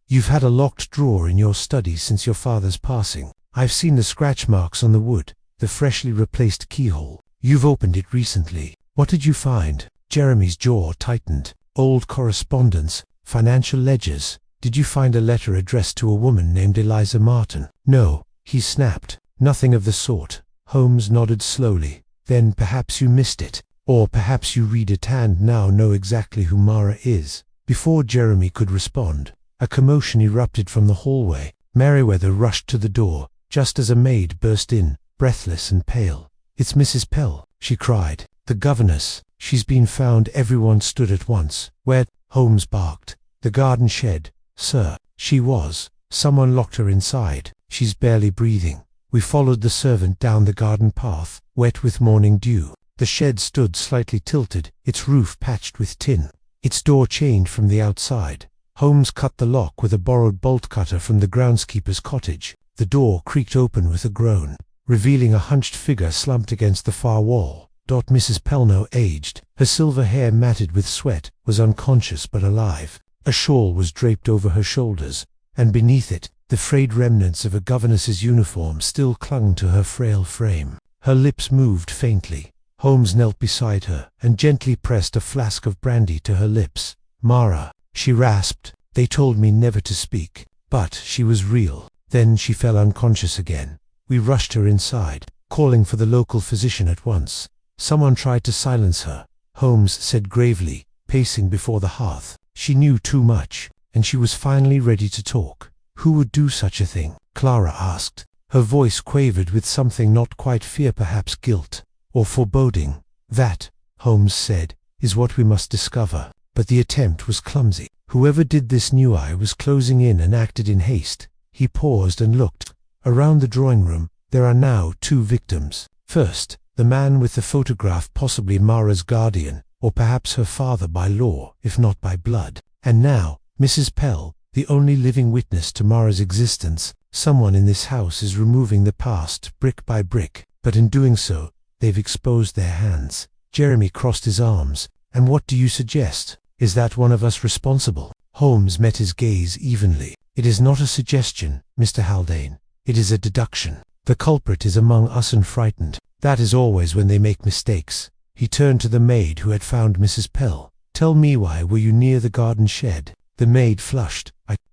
"You've had a locked drawer in your study since your father's passing. I've seen the scratch marks on the wood, the freshly replaced keyhole. You've opened it recently. What did you find?" Jeremy's jaw tightened. "Old correspondence, financial ledgers. Did you find a letter addressed to a woman named Eliza Martin?" "No," he snapped. "Nothing of the sort." Holmes nodded slowly. "Then perhaps you missed it. Or perhaps you read it and now know exactly who Mara is." Before Jeremy could respond, a commotion erupted from the hallway. Merriweather rushed to the door, just as a maid burst in, breathless and pale. "It's Mrs. Pell," she cried. "The governess. She's been found." Everyone stood at once. "Where?" Holmes barked. "The garden shed, sir. She was. Someone locked her inside. She's barely breathing." We followed the servant down the garden path, wet with morning dew. The shed stood slightly tilted, its roof patched with tin, its door chained from the outside. Holmes cut the lock with a borrowed bolt cutter from the groundskeeper's cottage. The door creaked open with a groan, revealing a hunched figure slumped against the far wall. Mrs. Pellno, aged, her silver hair matted with sweat, was unconscious but alive. A shawl was draped over her shoulders, and beneath it, the frayed remnants of a governess's uniform still clung to her frail frame. Her lips moved faintly. Holmes knelt beside her and gently pressed a flask of brandy to her lips. "Mara," she rasped. "They told me never to speak, but she was real." Then she fell unconscious again. We rushed her inside, calling for the local physician at once. "Someone tried to silence her," Holmes said gravely, pacing before the hearth. "She knew too much, and she was finally ready to talk." "Who would do such a thing?" Clara asked. Her voice quavered with something not quite fear, perhaps guilt, or foreboding. "That," Holmes said, "is what we must discover." But the attempt was clumsy. Whoever did this knew I was closing in and acted in haste. He paused and looked. Around the drawing room, there are now 2 victims. First, the man with the photograph, possibly Mara's guardian, or perhaps her father by law, if not by blood. And now, Mrs. Pell, the only living witness to Mara's existence. Someone in this house is removing the past, brick by brick, but in doing so, they've exposed their hands. Jeremy crossed his arms. And what do you suggest? Is that one of us responsible? Holmes met his gaze evenly. It is not a suggestion, Mr. Haldane. It is a deduction. The culprit is among us and frightened. That is always when they make mistakes. He turned to the maid who had found Mrs. Pell. Tell me, why were you near the garden shed? The maid flushed.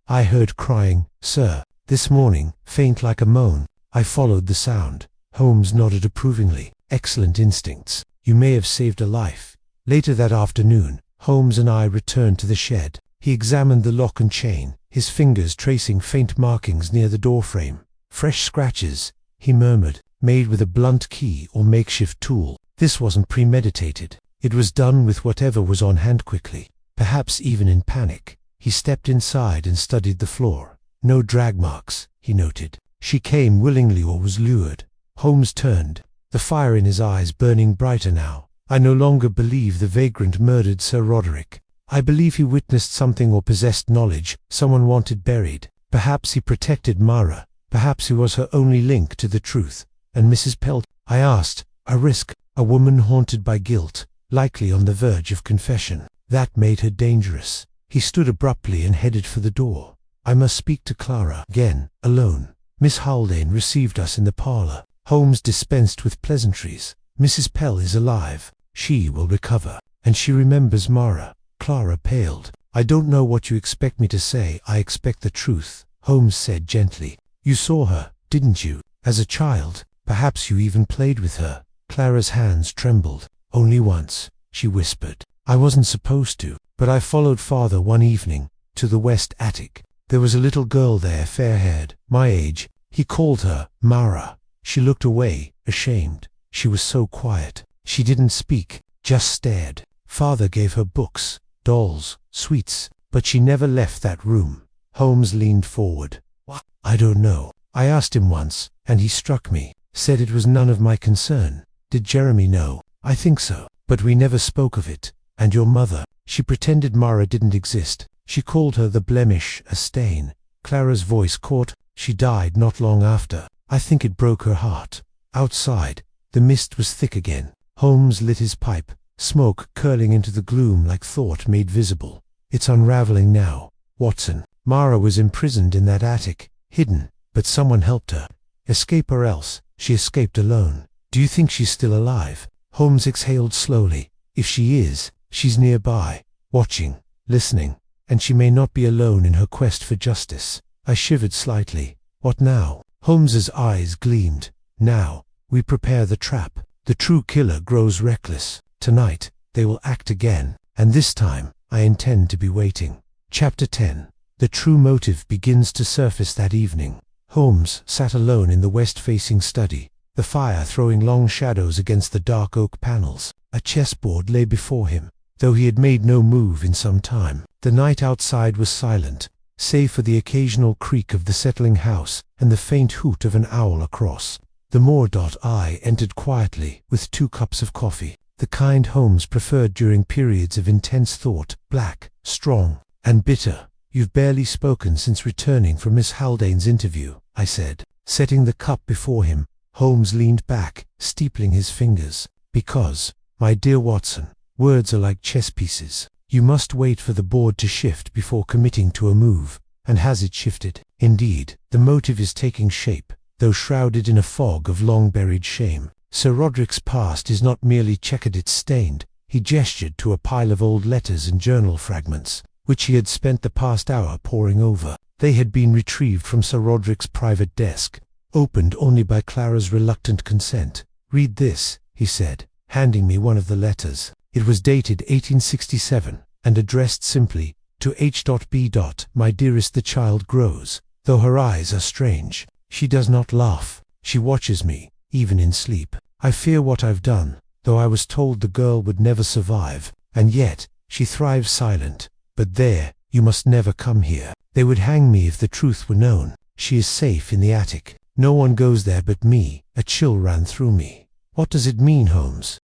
I heard crying, sir. This morning, faint like a moan. I followed the sound. Holmes nodded approvingly. Excellent instincts. You may have saved a life. Later that afternoon, Holmes and I returned to the shed. He examined the lock and chain, his fingers tracing faint markings near the doorframe. Fresh scratches, he murmured, made with a blunt key or makeshift tool. This wasn't premeditated. It was done with whatever was on hand quickly, perhaps even in panic. He stepped inside and studied the floor. No drag marks, he noted. She came willingly or was lured. Holmes turned, the fire in his eyes burning brighter now. I no longer believe the vagrant murdered Sir Roderick. I believe he witnessed something or possessed knowledge someone wanted buried. Perhaps he protected Mara. Perhaps he was her only link to the truth. And Mrs. Pell, I asked, a risk, a woman haunted by guilt, likely on the verge of confession. That made her dangerous. He stood abruptly and headed for the door. I must speak to Clara again, alone. Miss Haldane received us in the parlor. Holmes dispensed with pleasantries. Mrs. Pell is alive. She will recover. And she remembers Mara. Clara paled. I don't know what you expect me to say. I expect the truth, Holmes said gently. You saw her, didn't you? As a child. Perhaps you even played with her. Clara's hands trembled. Only once, she whispered. I wasn't supposed to, but I followed father one evening, to the west attic. There was a little girl there, fair-haired, my age. He called her Mara. She looked away, ashamed. She was so quiet. She didn't speak, just stared. Father gave her books, dolls, sweets, but she never left that room. Holmes leaned forward. What? I don't know. I asked him once, and he struck me, said it was none of my concern. Did Jeremy know? I think so, but we never spoke of it. And your mother? She pretended Mara didn't exist. She called her the blemish, a stain. Clara's voice caught. She died not long after. I think it broke her heart. Outside, the mist was thick again. Holmes lit his pipe, smoke curling into the gloom like thought made visible. It's unraveling now, Watson. Mara was imprisoned in that attic, hidden, but someone helped her. Escape or else, she escaped alone. Do you think she's still alive? Holmes exhaled slowly. If she is, she's nearby, watching, listening, and she may not be alone in her quest for justice. I shivered slightly. What now? Holmes's eyes gleamed. Now, we prepare the trap. The true killer grows reckless. Tonight, they will act again, and this time, I intend to be waiting. Chapter 10. The true motive begins to surface that evening. Holmes sat alone in the west-facing study, the fire throwing long shadows against the dark oak panels. A chessboard lay before him, though he had made no move in some time. The night outside was silent, save for the occasional creak of the settling house and the faint hoot of an owl across. The Moore.I entered quietly with 2 cups of coffee, the kind Holmes preferred during periods of intense thought, black, strong, and bitter. You've barely spoken since returning from Miss Haldane's interview, I said. Setting the cup before him, Holmes leaned back, steepling his fingers. Because, my dear Watson, words are like chess pieces. You must wait for the board to shift before committing to a move. And has it shifted? Indeed, the motive is taking shape, though shrouded in a fog of long-buried shame. Sir Roderick's past is not merely checkered, it's stained. He gestured to a pile of old letters and journal fragments, which he had spent the past hour poring over. They had been retrieved from Sir Roderick's private desk, opened only by Clara's reluctant consent. Read this, he said, handing me one of the letters. It was dated 1867, and addressed simply, to H.B. My dearest, the child grows, though her eyes are strange. She does not laugh. She watches me, even in sleep. I fear what I've done, though I was told the girl would never survive, and yet, she thrives silent. But there, "You must never come here. They would hang me if the truth were known. She is safe in the attic. No one goes there but me." A chill ran through me. "What does it mean, Holmes?"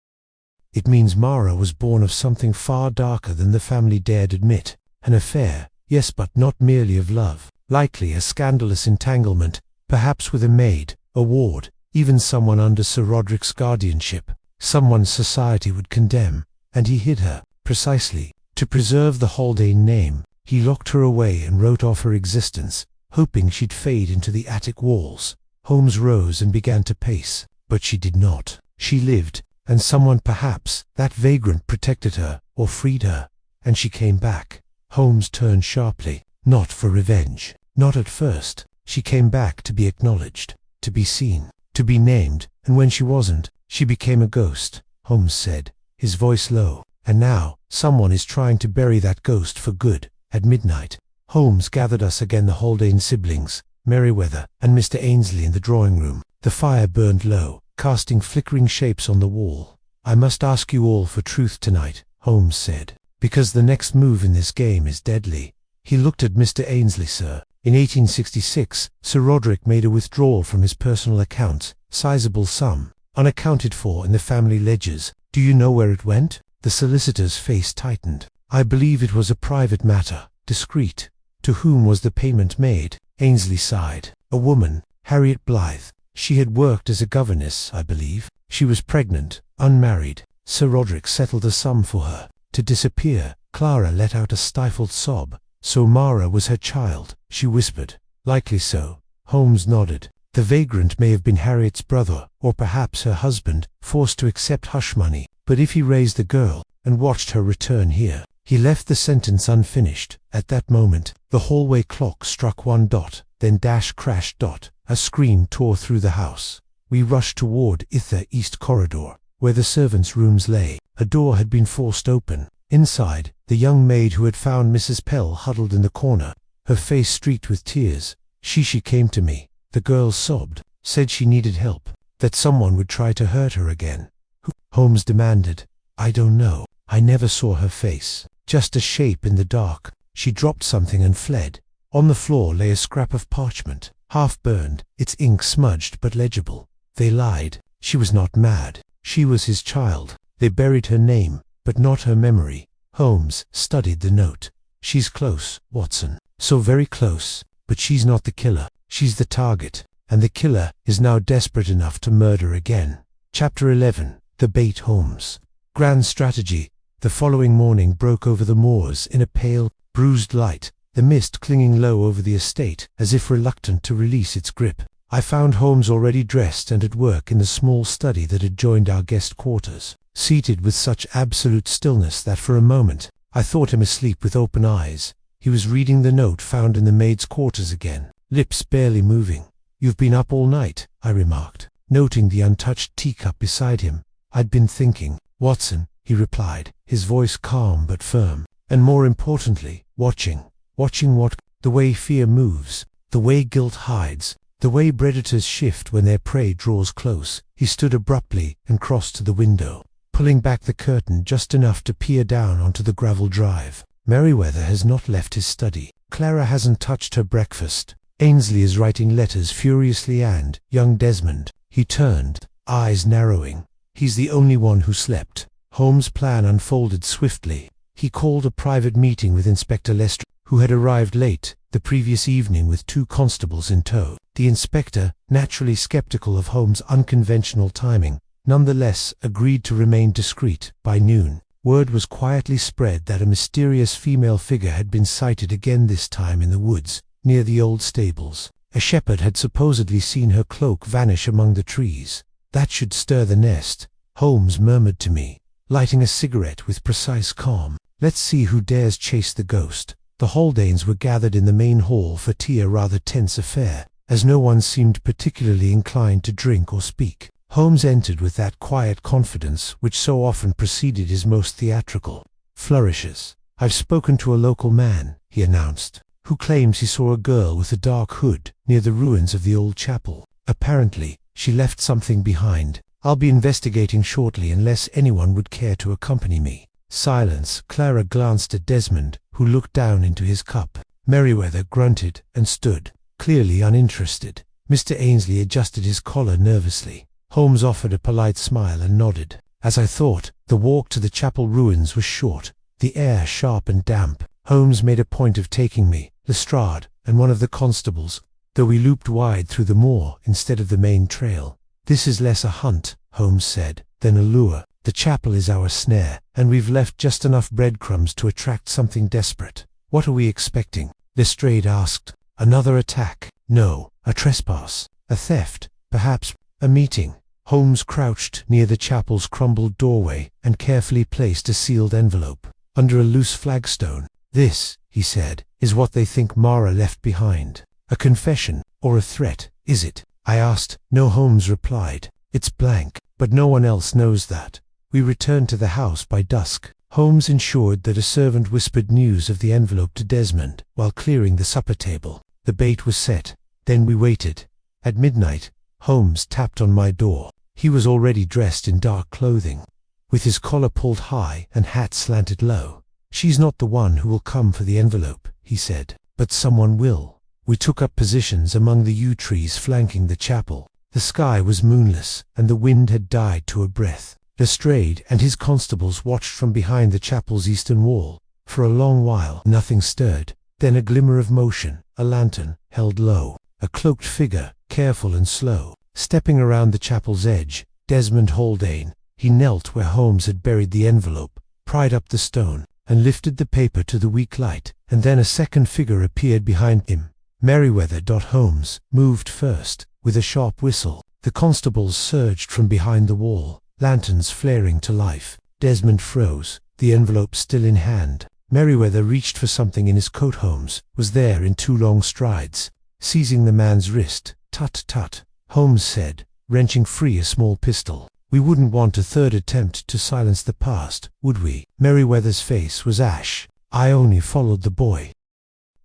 "It means Mara was born of something far darker than the family dared admit. An affair, yes, but not merely of love. Likely a scandalous entanglement, perhaps with a maid, a ward, even someone under Sir Roderick's guardianship. Someone society would condemn, and he hid her, precisely, to preserve the Haldane name. He locked her away and wrote off her existence, hoping she'd fade into the attic walls." Holmes rose and began to pace. "But she did not. She lived, and someone, perhaps that vagrant, protected her, or freed her, and she came back." Holmes turned sharply. "Not for revenge. Not at first. She came back to be acknowledged, to be seen, to be named, and when she wasn't, she became a ghost," Holmes said, his voice low. "And now, someone is trying to bury that ghost for good." At midnight, Holmes gathered us again, the Haldane siblings, Merriweather, and Mr. Ainsley, in the drawing room. The fire burned low, casting flickering shapes on the wall. "I must ask you all for truth tonight," Holmes said, "because the next move in this game is deadly." He looked at Mr. Ainsley. "Sir, in 1866, Sir Roderick made a withdrawal from his personal accounts, sizable sum, unaccounted for in the family ledgers. Do you know where it went?" The solicitor's face tightened. "I believe it was a private matter, discreet." "To whom was the payment made?" Ainsley sighed. "A woman, Harriet Blythe. She had worked as a governess, I believe. She was pregnant, unmarried. Sir Roderick settled a sum for her to disappear." Clara let out a stifled sob. "So Mara was her child," she whispered. "Likely so." Holmes nodded. "The vagrant may have been Harriet's brother, or perhaps her husband, forced to accept hush money. But if he raised the girl, and watched her return here—" He left the sentence unfinished. At that moment, the hallway clock struck 1 dot, then dash crash dot. A scream tore through the house. We rushed toward Ither East Corridor, where the servants' rooms lay. A door had been forced open. Inside, the young maid who had found Mrs. Pell huddled in the corner, her face streaked with tears. She came to me. The girl sobbed, said she needed help, that someone would try to hurt her again." "Who?" Holmes demanded. "I don't know. I never saw her face. Just a shape in the dark. She dropped something and fled." On the floor lay a scrap of parchment, half burned, its ink smudged but legible. They lied. She was not mad. She was his child. They buried her name, but not her memory. Holmes studied the note. "She's close, Watson. So very close. But she's not the killer. She's the target. And the killer is now desperate enough to murder again." Chapter 11. The Bait. Holmes. Grand strategy. The following morning broke over the moors in a pale, bruised light, the mist clinging low over the estate, as if reluctant to release its grip. I found Holmes already dressed and at work in the small study that adjoined our guest quarters, seated with such absolute stillness that for a moment I thought him asleep with open eyes. He was reading the note found in the maid's quarters again, lips barely moving. "You've been up all night," I remarked, noting the untouched teacup beside him. "I'd been thinking, Watson," he replied, his voice calm but firm, "and more importantly, watching. Watching what? The way fear moves, the way guilt hides, the way predators shift when their prey draws close." He stood abruptly and crossed to the window, pulling back the curtain just enough to peer down onto the gravel drive. "Merriweather has not left his study. Clara hasn't touched her breakfast. Ainsley is writing letters furiously, and young Desmond." He turned, eyes narrowing. "He's the only one who slept." Holmes' plan unfolded swiftly. He called a private meeting with Inspector Lester, who had arrived late the previous evening with 2 constables in tow. The inspector, naturally skeptical of Holmes' unconventional timing, nonetheless agreed to remain discreet. By noon, word was quietly spread that a mysterious female figure had been sighted again, this time in the woods, near the old stables. A shepherd had supposedly seen her cloak vanish among the trees. "That should stir the nest," Holmes murmured to me, lighting a cigarette with precise calm. "Let's see who dares chase the ghost." The Haldanes were gathered in the main hall for tea, a rather tense affair, as no one seemed particularly inclined to drink or speak. Holmes entered with that quiet confidence which so often preceded his most theatrical flourishes. "I've spoken to a local man," he announced, "who claims he saw a girl with a dark hood near the ruins of the old chapel. Apparently, she left something behind. I'll be investigating shortly unless anyone would care to accompany me." Silence. Clara glanced at Desmond, who looked down into his cup. Merriweather grunted and stood, clearly uninterested. Mr. Ainsley adjusted his collar nervously. Holmes offered a polite smile and nodded. As I thought, the walk to the chapel ruins was short, the air sharp and damp. Holmes made a point of taking me, Lestrade, and one of the constables, though we looped wide through the moor instead of the main trail. "This is less a hunt," Holmes said, "than a lure. The chapel is our snare, and we've left just enough breadcrumbs to attract something desperate." "What are we expecting?" Lestrade asked. "Another attack?" "No, a trespass, a theft, perhaps a meeting." Holmes crouched near the chapel's crumbled doorway and carefully placed a sealed envelope under a loose flagstone. "This," he said, "is what they think Mara left behind. A confession or a threat, is it?" I asked. "No," Holmes replied. "It's blank, but no one else knows that." We returned to the house by dusk. Holmes ensured that a servant whispered news of the envelope to Desmond while clearing the supper table. The bait was set. Then we waited. At midnight, Holmes tapped on my door. He was already dressed in dark clothing, with his collar pulled high and hat slanted low. "She's not the one who will come for the envelope," he said, "but someone will." We took up positions among the yew trees flanking the chapel. The sky was moonless, and the wind had died to a breath. Lestrade and his constables watched from behind the chapel's eastern wall. For a long while nothing stirred. Then a glimmer of motion, a lantern, held low. A cloaked figure, careful and slow, stepping around the chapel's edge. Desmond Haldane. He knelt where Holmes had buried the envelope, pried up the stone, and lifted the paper to the weak light, and then a second figure appeared behind him. Merriweather. Holmes moved first, with a sharp whistle. The constables surged from behind the wall, lanterns flaring to life. Desmond froze, the envelope still in hand. Merriweather reached for something in his coat. Holmes was there in 2 long strides, seizing the man's wrist. "Tut, tut," Holmes said, wrenching free a small pistol. "We wouldn't want a third attempt to silence the past, would we?" Merriweather's face was ash. "I only followed the boy."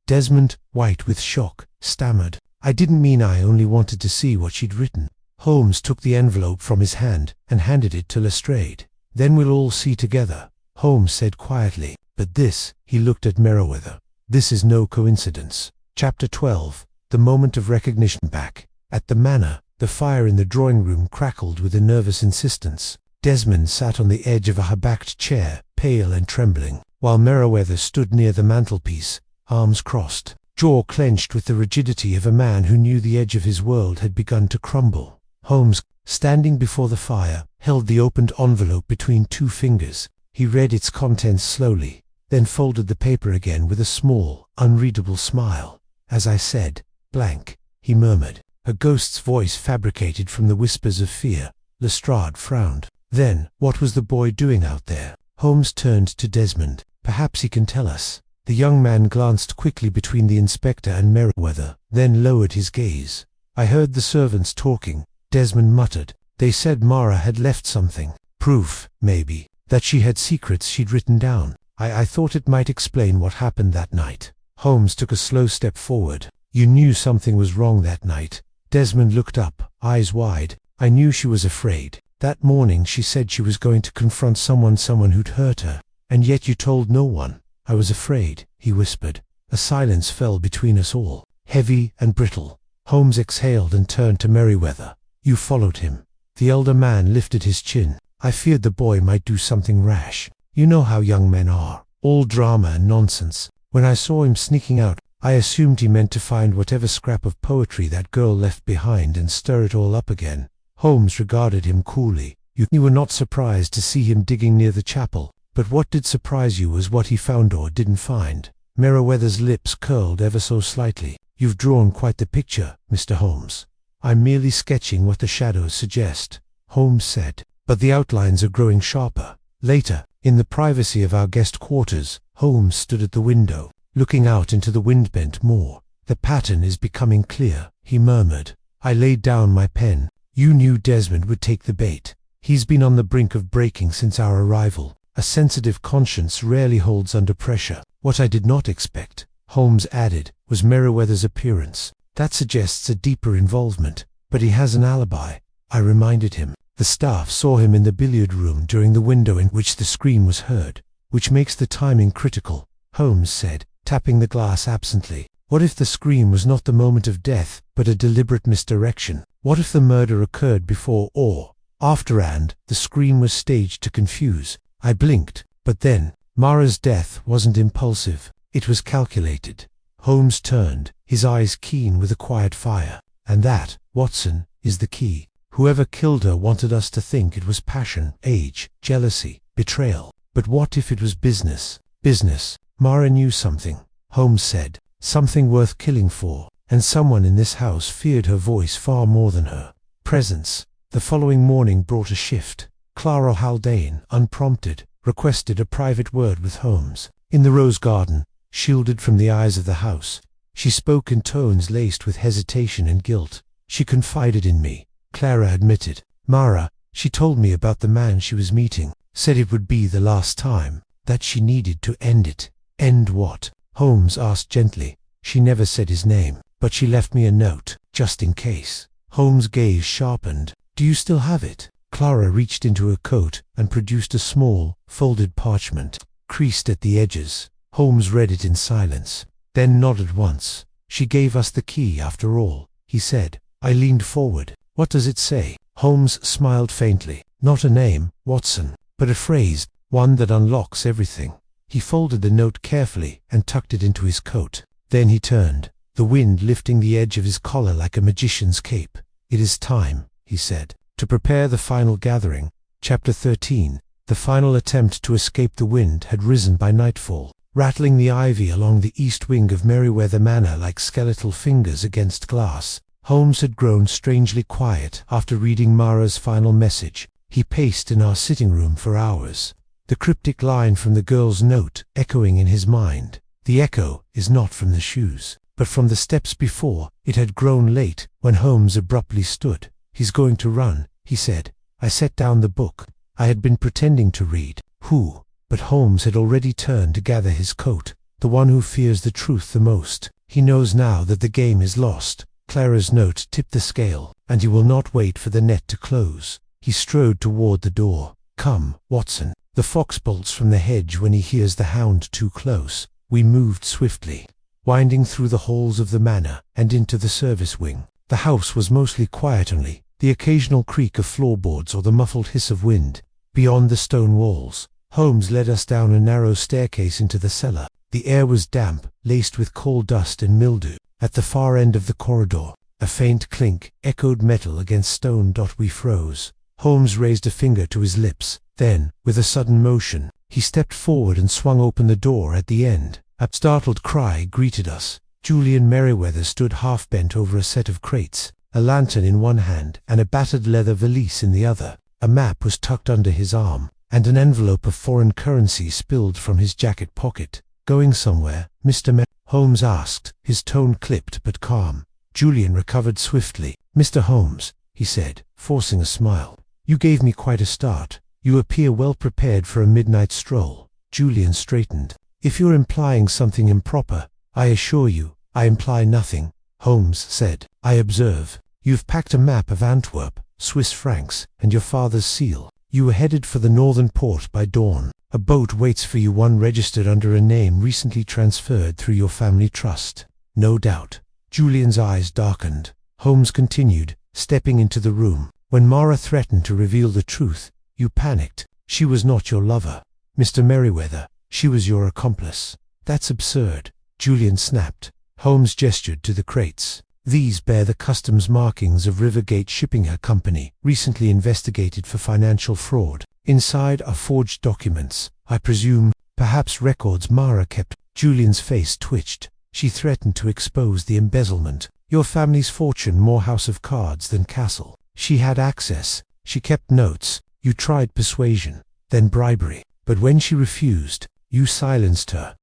Desmond, white with shock, stammered, "I didn't mean I only wanted to see what she'd written." Holmes took the envelope from his hand and handed it to Lestrade. "Then we'll all see together," Holmes said quietly. "But this," he looked at Merriweather, "this is no coincidence." Chapter 12. The moment of recognition. Back at the manor, the fire in the drawing room crackled with a nervous insistence. Desmond sat on the edge of a high-backed chair, pale and trembling, while Merriweather stood near the mantelpiece, arms crossed, jaw clenched with the rigidity of a man who knew the edge of his world had begun to crumble. Holmes, standing before the fire, held the opened envelope between 2 fingers. He read its contents slowly, then folded the paper again with a small, unreadable smile. "As I said, blank," he murmured, a ghost's voice fabricated from the whispers of fear. Lestrade frowned. "Then, what was the boy doing out there?" Holmes turned to Desmond. "Perhaps he can tell us." The young man glanced quickly between the inspector and Merriweather, then lowered his gaze. "I heard the servants talking," Desmond muttered. "They said Mara had left something. Proof, maybe, that she had secrets she'd written down. I thought it might explain what happened that night." Holmes took a slow step forward. "You knew something was wrong that night." Desmond looked up, eyes wide. "I knew she was afraid. That morning she said she was going to confront someone who'd hurt her. And yet you told no one." "I was afraid," he whispered. A silence fell between us all, heavy and brittle. Holmes exhaled and turned to Merriweather. "You followed him." The elder man lifted his chin. "I feared the boy might do something rash. You know how young men are, all drama and nonsense. When I saw him sneaking out, I assumed he meant to find whatever scrap of poetry that girl left behind and stir it all up again." Holmes regarded him coolly. You were not surprised to see him digging near the chapel, but what did surprise you was what he found or didn't find." Merriweather's lips curled ever so slightly. "You've drawn quite the picture, Mr. Holmes." "I'm merely sketching what the shadows suggest," Holmes said, "but the outlines are growing sharper." Later, in the privacy of our guest quarters, Holmes stood at the window, looking out into the wind-bent moor. "The pattern is becoming clear," he murmured. I laid down my pen. "You knew Desmond would take the bait. He's been on the brink of breaking since our arrival. A sensitive conscience rarely holds under pressure." "What I did not expect," Holmes added, "was Merriweather's appearance. That suggests a deeper involvement. But he has an alibi," I reminded him. "The staff saw him in the billiard room during the window in which the scream was heard, which makes the timing critical." Holmes said, tapping the glass absently. What if the scream was not the moment of death, but a deliberate misdirection? What if the murder occurred before or after and the scream was staged to confuse? I blinked, but then, Mara's death wasn't impulsive. It was calculated. Holmes turned, his eyes keen with a quiet fire. And that, Watson, is the key. Whoever killed her wanted us to think it was passion, age, jealousy, betrayal. But what if it was business? Business. Mara knew something, Holmes said. Something worth killing for, and someone in this house feared her voice far more than her presence. The following morning brought a shift. Clara Haldane, unprompted, requested a private word with Holmes. In the rose garden, shielded from the eyes of the house, she spoke in tones laced with hesitation and guilt. She confided in me, Clara admitted. Mara, she told me about the man she was meeting, said it would be the last time, that she needed to end it. End what? Holmes asked gently. She never said his name, but she left me a note, just in case. Holmes' gaze sharpened. Do you still have it? Clara reached into her coat and produced a small, folded parchment, creased at the edges. Holmes read it in silence, then nodded once. She gave us the key after all, he said. I leaned forward. What does it say? Holmes smiled faintly. Not a name, Watson, but a phrase, one that unlocks everything. He folded the note carefully and tucked it into his coat. Then he turned, the wind lifting the edge of his collar like a magician's cape. It is time, he said, to prepare the final gathering. Chapter 13. The final attempt to escape the wind had risen by nightfall, rattling the ivy along the east wing of Merryweather Manor like skeletal fingers against glass. Holmes had grown strangely quiet after reading Mara's final message. He paced in our sitting room for hours, the cryptic line from the girl's note echoing in his mind. The echo is not from the shoes, but from the steps before. It had grown late when Holmes abruptly stood. He's going to run, he said. I set down the book. I had been pretending to read. Who? But Holmes had already turned to gather his coat. The one who fears the truth the most. He knows now that the game is lost. Clara's note tipped the scale, and he will not wait for the net to close. He strode toward the door. Come, Watson. The fox bolts from the hedge when he hears the hound too close. We moved swiftly, winding through the halls of the manor and into the service wing. The house was mostly quiet, only the occasional creak of floorboards or the muffled hiss of wind. Beyond the stone walls, Holmes led us down a narrow staircase into the cellar. The air was damp, laced with coal dust and mildew. At the far end of the corridor, a faint clink echoed metal against stone. We froze. Holmes raised a finger to his lips. Then, with a sudden motion, he stepped forward and swung open the door at the end. A startled cry greeted us. Julian Merryweather stood half-bent over a set of crates, a lantern in one hand and a battered leather valise in the other. A map was tucked under his arm, and an envelope of foreign currency spilled from his jacket pocket. Going somewhere, Mr. Holmes asked, his tone clipped but calm. Julian recovered swiftly. Mr. Holmes, he said, forcing a smile. You gave me quite a start. You appear well prepared for a midnight stroll. Julian straightened. If you're implying something improper, I assure you, I imply nothing, Holmes said. I observe. You've packed a map of Antwerp, Swiss francs, and your father's seal. You were headed for the northern port by dawn. A boat waits for you, one registered under a name recently transferred through your family trust. No doubt. Julian's eyes darkened. Holmes continued, stepping into the room. When Mara threatened to reveal the truth, you panicked. She was not your lover, Mr. Merryweather. She was your accomplice. That's absurd, Julian snapped. Holmes gestured to the crates. These bear the customs markings of Rivergate Shipping Company, recently investigated for financial fraud. Inside are forged documents, I presume, perhaps records Mara kept. Julian's face twitched. She threatened to expose the embezzlement. Your family's fortune, more house of cards than castle. She had access. She kept notes. You tried persuasion, then bribery. But when she refused, you silenced her.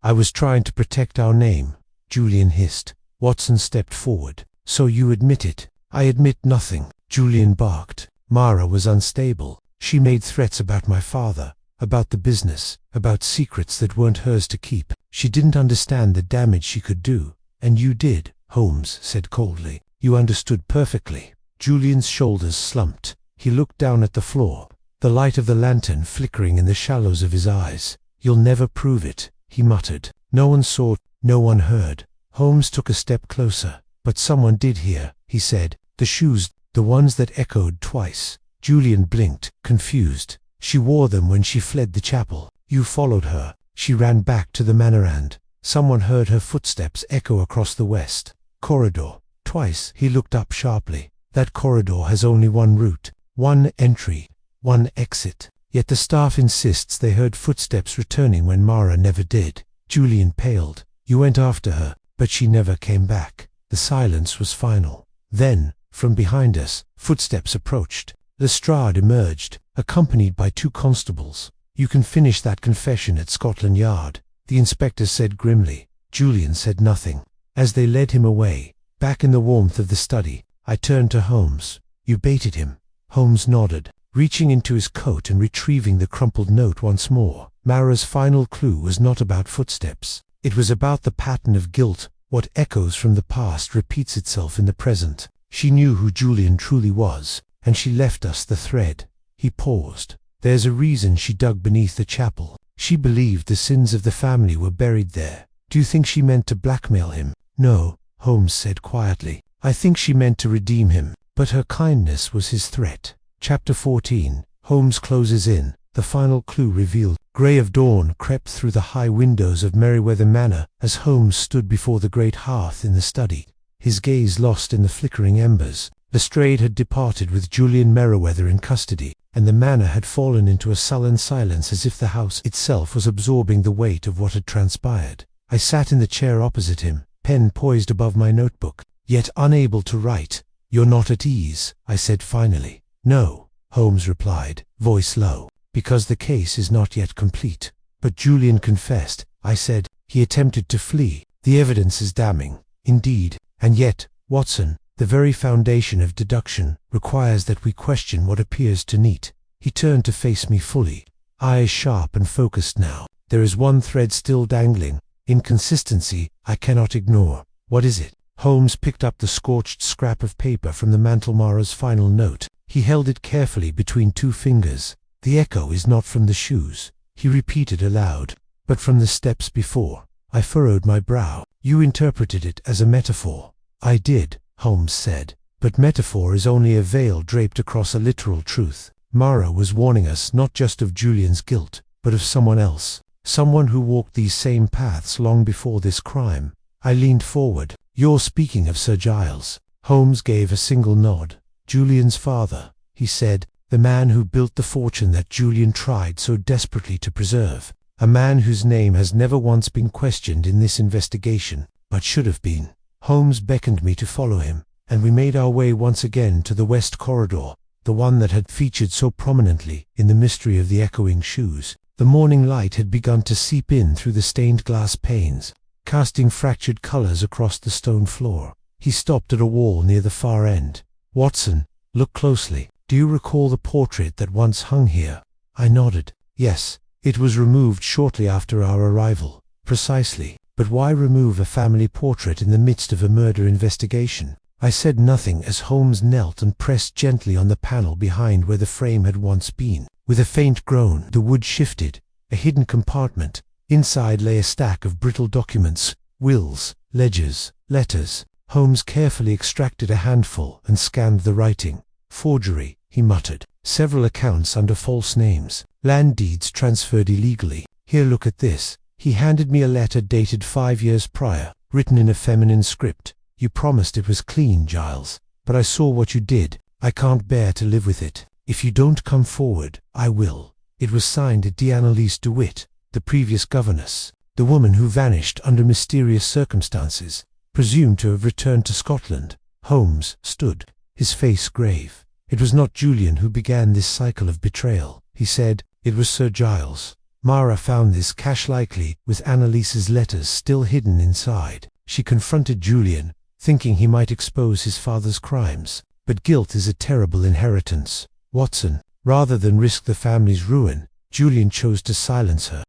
I was trying to protect our name, Julian hissed. Watson stepped forward. So you admit it? I admit nothing, Julian barked. Mara was unstable. She made threats about my father, about the business, about secrets that weren't hers to keep. She didn't understand the damage she could do. And you did, Holmes said coldly. You understood perfectly. Julian's shoulders slumped. He looked down at the floor, the light of the lantern flickering in the shallows of his eyes. You'll never prove it, he muttered. No one saw, no one heard. Holmes took a step closer. But someone did hear, he said. The shoes, the ones that echoed twice. Julian blinked, confused. She wore them when she fled the chapel. You followed her. She ran back to the manor and someone heard her footsteps echo across the west corridor. Twice he looked up sharply. That corridor has only one route, one entry, one exit. Yet the staff insists they heard footsteps returning when Mara never did. Julian paled. You went after her, but she never came back. The silence was final. Then, from behind us, footsteps approached. Lestrade emerged, accompanied by 2 constables. You can finish that confession at Scotland Yard, the inspector said grimly. Julian said nothing. As they led him away, back in the warmth of the study, I turned to Holmes. You baited him. Holmes nodded, reaching into his coat and retrieving the crumpled note once more. Mara's final clue was not about footsteps. It was about the pattern of guilt, what echoes from the past repeats itself in the present. She knew who Julian truly was, and she left us the thread. He paused. There's a reason she dug beneath the chapel. She believed the sins of the family were buried there. Do you think she meant to blackmail him? No, Holmes said quietly. I think she meant to redeem him, but her kindness was his threat. Chapter 14. Holmes closes in. The final clue revealed. Grey of dawn crept through the high windows of Merryweather Manor as Holmes stood before the great hearth in the study, his gaze lost in the flickering embers. Lestrade had departed with Julian Merryweather in custody, and the manor had fallen into a sullen silence as if the house itself was absorbing the weight of what had transpired. I sat in the chair opposite him, pen poised above my notebook, yet unable to write. You're not at ease, I said finally. No, Holmes replied, voice low, because the case is not yet complete. But Julian confessed, I said. He attempted to flee. The evidence is damning, indeed, and yet, Watson, the very foundation of deduction requires that we question what appears to neat. He turned to face me fully, eyes sharp and focused now. There is one thread still dangling, inconsistency I cannot ignore. What is it? Holmes picked up the scorched scrap of paper from the mantel. Mara's final note. He held it carefully between 2 fingers. The echo is not from the shoes, he repeated aloud, but from the steps before. I furrowed my brow. You interpreted it as a metaphor. I did, Holmes said, but metaphor is only a veil draped across a literal truth. Mara was warning us not just of Julian's guilt, but of someone else, someone who walked these same paths long before this crime. I leaned forward. You're speaking of Sir Giles. Holmes gave a single nod. Julian's father, he said, the man who built the fortune that Julian tried so desperately to preserve. A man whose name has never once been questioned in this investigation, but should have been. Holmes beckoned me to follow him, and we made our way once again to the west corridor, the one that had featured so prominently in the mystery of the echoing shoes. The morning light had begun to seep in through the stained glass panes, casting fractured colors across the stone floor. He stopped at a wall near the far end. Watson, look closely. Do you recall the portrait that once hung here? I nodded. Yes, it was removed shortly after our arrival. Precisely. But why remove a family portrait in the midst of a murder investigation? I said nothing as Holmes knelt and pressed gently on the panel behind where the frame had once been. With a faint groan, the wood shifted. A hidden compartment. Inside lay a stack of brittle documents, wills, ledgers, letters. Holmes carefully extracted a handful and scanned the writing. Forgery, he muttered. Several accounts under false names. Land deeds transferred illegally. Here, look at this. He handed me a letter dated 5 years prior, written in a feminine script. You promised it was clean, Giles, but I saw what you did. I can't bear to live with it. If you don't come forward, I will. It was signed Annalise DeWitt, the previous governess, the woman who vanished under mysterious circumstances, presumed to have returned to Scotland. Holmes stood, his face grave. It was not Julian who began this cycle of betrayal, he said. It was Sir Giles. Mara found this cache likely with Annalise's letters still hidden inside. She confronted Julian, thinking he might expose his father's crimes. But guilt is a terrible inheritance. Watson, rather than risk the family's ruin, Julian chose to silence her.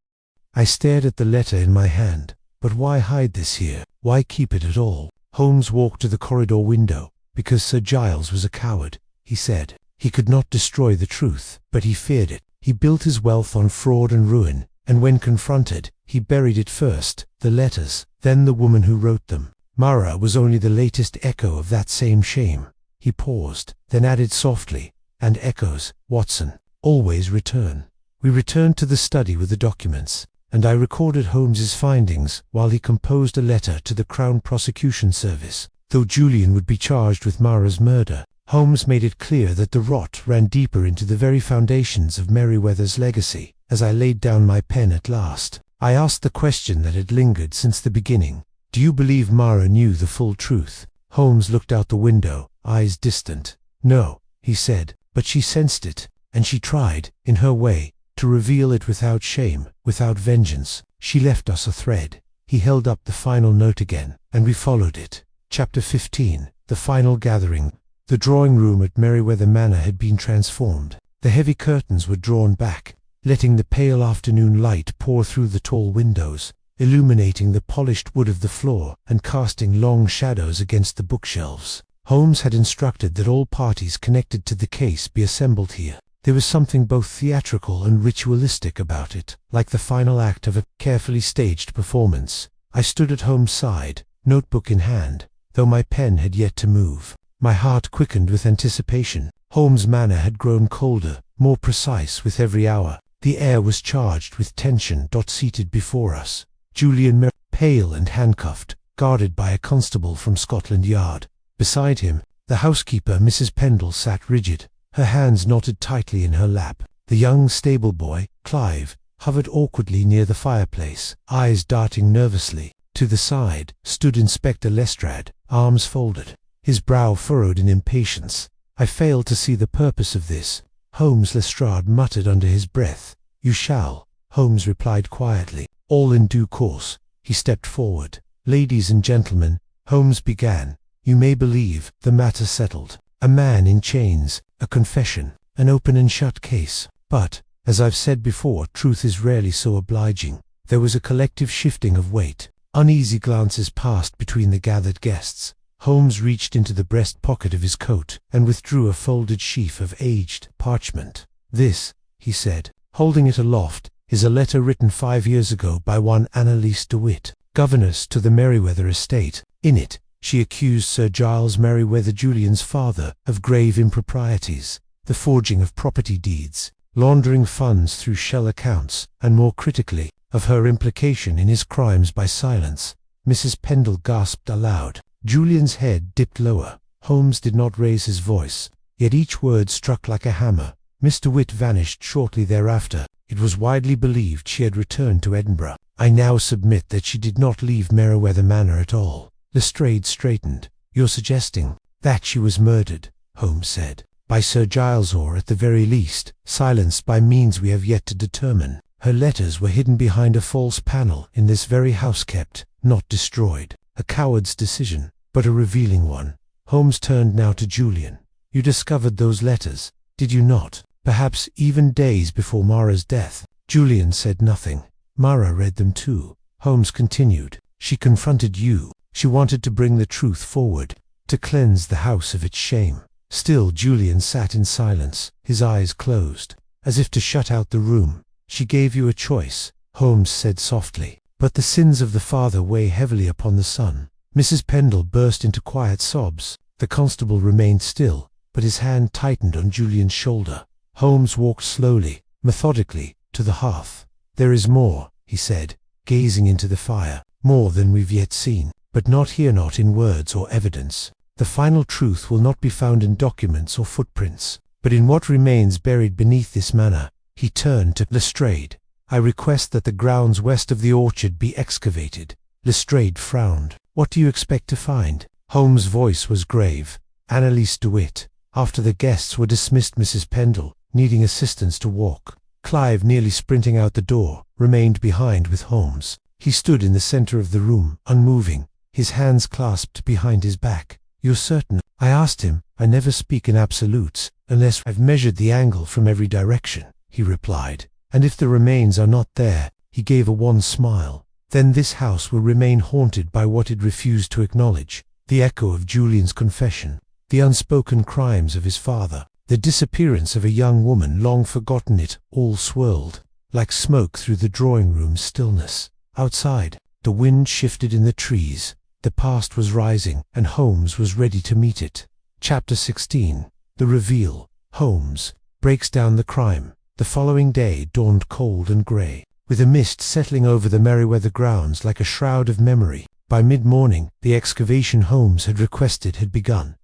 I stared at the letter in my hand. But why hide this here? Why keep it at all? Holmes walked to the corridor window. Because Sir Giles was a coward, he said. He could not destroy the truth, but he feared it. He built his wealth on fraud and ruin, and when confronted, he buried it first, the letters, then the woman who wrote them. Mara was only the latest echo of that same shame. He paused, then added softly, and echoes, Watson, always return. We returned to the study with the documents, and I recorded Holmes's findings while he composed a letter to the Crown Prosecution Service. Though Julian would be charged with Mara's murder, Holmes made it clear that the rot ran deeper into the very foundations of Merryweather's legacy. As I laid down my pen at last, I asked the question that had lingered since the beginning. Do you believe Mara knew the full truth? Holmes looked out the window, eyes distant. No, he said, but she sensed it, and she tried, in her way, to reveal it without shame, without vengeance. She left us a thread. He held up the final note again, and we followed it. Chapter 15. The Final Gathering. The drawing room at Merryweather Manor had been transformed. The heavy curtains were drawn back, letting the pale afternoon light pour through the tall windows, illuminating the polished wood of the floor and casting long shadows against the bookshelves. Holmes had instructed that all parties connected to the case be assembled here. There was something both theatrical and ritualistic about it, like the final act of a carefully staged performance. I stood at Holmes' side, notebook in hand, though my pen had yet to move. My heart quickened with anticipation. Holmes' manner had grown colder, more precise with every hour. The air was charged with tension. Seated before us, Julian pale and handcuffed, guarded by a constable from Scotland Yard. Beside him, the housekeeper, Mrs. Pendle, sat rigid, her hands knotted tightly in her lap. The young stable boy, Clive, hovered awkwardly near the fireplace, eyes darting nervously. To the side stood Inspector Lestrade, arms folded, his brow furrowed in impatience. I failed to see the purpose of this. Holmes. Lestrade muttered under his breath. You shall, Holmes replied quietly. All in due course. He stepped forward. Ladies and gentlemen, Holmes began, you may believe the matter settled. A man in chains, a confession, an open and shut case. But, as I've said before, truth is rarely so obliging. There was a collective shifting of weight. Uneasy glances passed between the gathered guests. Holmes reached into the breast pocket of his coat and withdrew a folded sheaf of aged parchment. This, he said, holding it aloft, is a letter written 5 years ago by one Annalise DeWitt, governess to the Merryweather estate. In it, she accused Sir Giles Merryweather, Julian's father, of grave improprieties, the forging of property deeds, laundering funds through shell accounts, and more critically, of her implication in his crimes by silence. Mrs. Pendle gasped aloud. Julian's head dipped lower. Holmes did not raise his voice, yet each word struck like a hammer. Mr. Witt vanished shortly thereafter. It was widely believed she had returned to Edinburgh. I now submit that she did not leave Merryweather Manor at all. Lestrade straightened. You're suggesting that she was murdered, Holmes said, by Sir Giles, or at the very least, silenced by means we have yet to determine. Her letters were hidden behind a false panel in this very house, kept, not destroyed. A coward's decision, but a revealing one. Holmes turned now to Julian. You discovered those letters, did you not? Perhaps even days before Mara's death. Julian said nothing. Mara read them too. Holmes continued. She confronted you. She wanted to bring the truth forward, to cleanse the house of its shame. Still Julian sat in silence, his eyes closed, as if to shut out the room. She gave you a choice, Holmes said softly. But the sins of the father weigh heavily upon the son. Mrs. Pendle burst into quiet sobs. The constable remained still, but his hand tightened on Julian's shoulder. Holmes walked slowly, methodically, to the hearth. There is more, he said, gazing into the fire, more than we've yet seen, but not here, not in words or evidence. The final truth will not be found in documents or footprints, but in what remains buried beneath this manor. He turned to Lestrade. I request that the grounds west of the orchard be excavated. Lestrade frowned. What do you expect to find? Holmes' voice was grave. Annalise DeWitt. After the guests were dismissed, Mrs. Pendle, needing assistance to walk. Clive, nearly sprinting out the door, remained behind with Holmes. He stood in the center of the room, unmoving, his hands clasped behind his back. You're certain? I asked him. I never speak in absolutes, unless I've measured the angle from every direction, he replied. And if the remains are not there, he gave a wan smile, then this house will remain haunted by what it refused to acknowledge, the echo of Julian's confession, the unspoken crimes of his father, the disappearance of a young woman long forgotten. It all swirled. like smoke through the drawing room's stillness. Outside, the wind shifted in the trees. The past was rising, and Holmes was ready to meet it. Chapter 16. The Reveal. Holmes breaks down the crime. The following day dawned cold and grey, with a mist settling over the Merryweather grounds like a shroud of memory. By mid-morning, the excavation Holmes had requested had begun.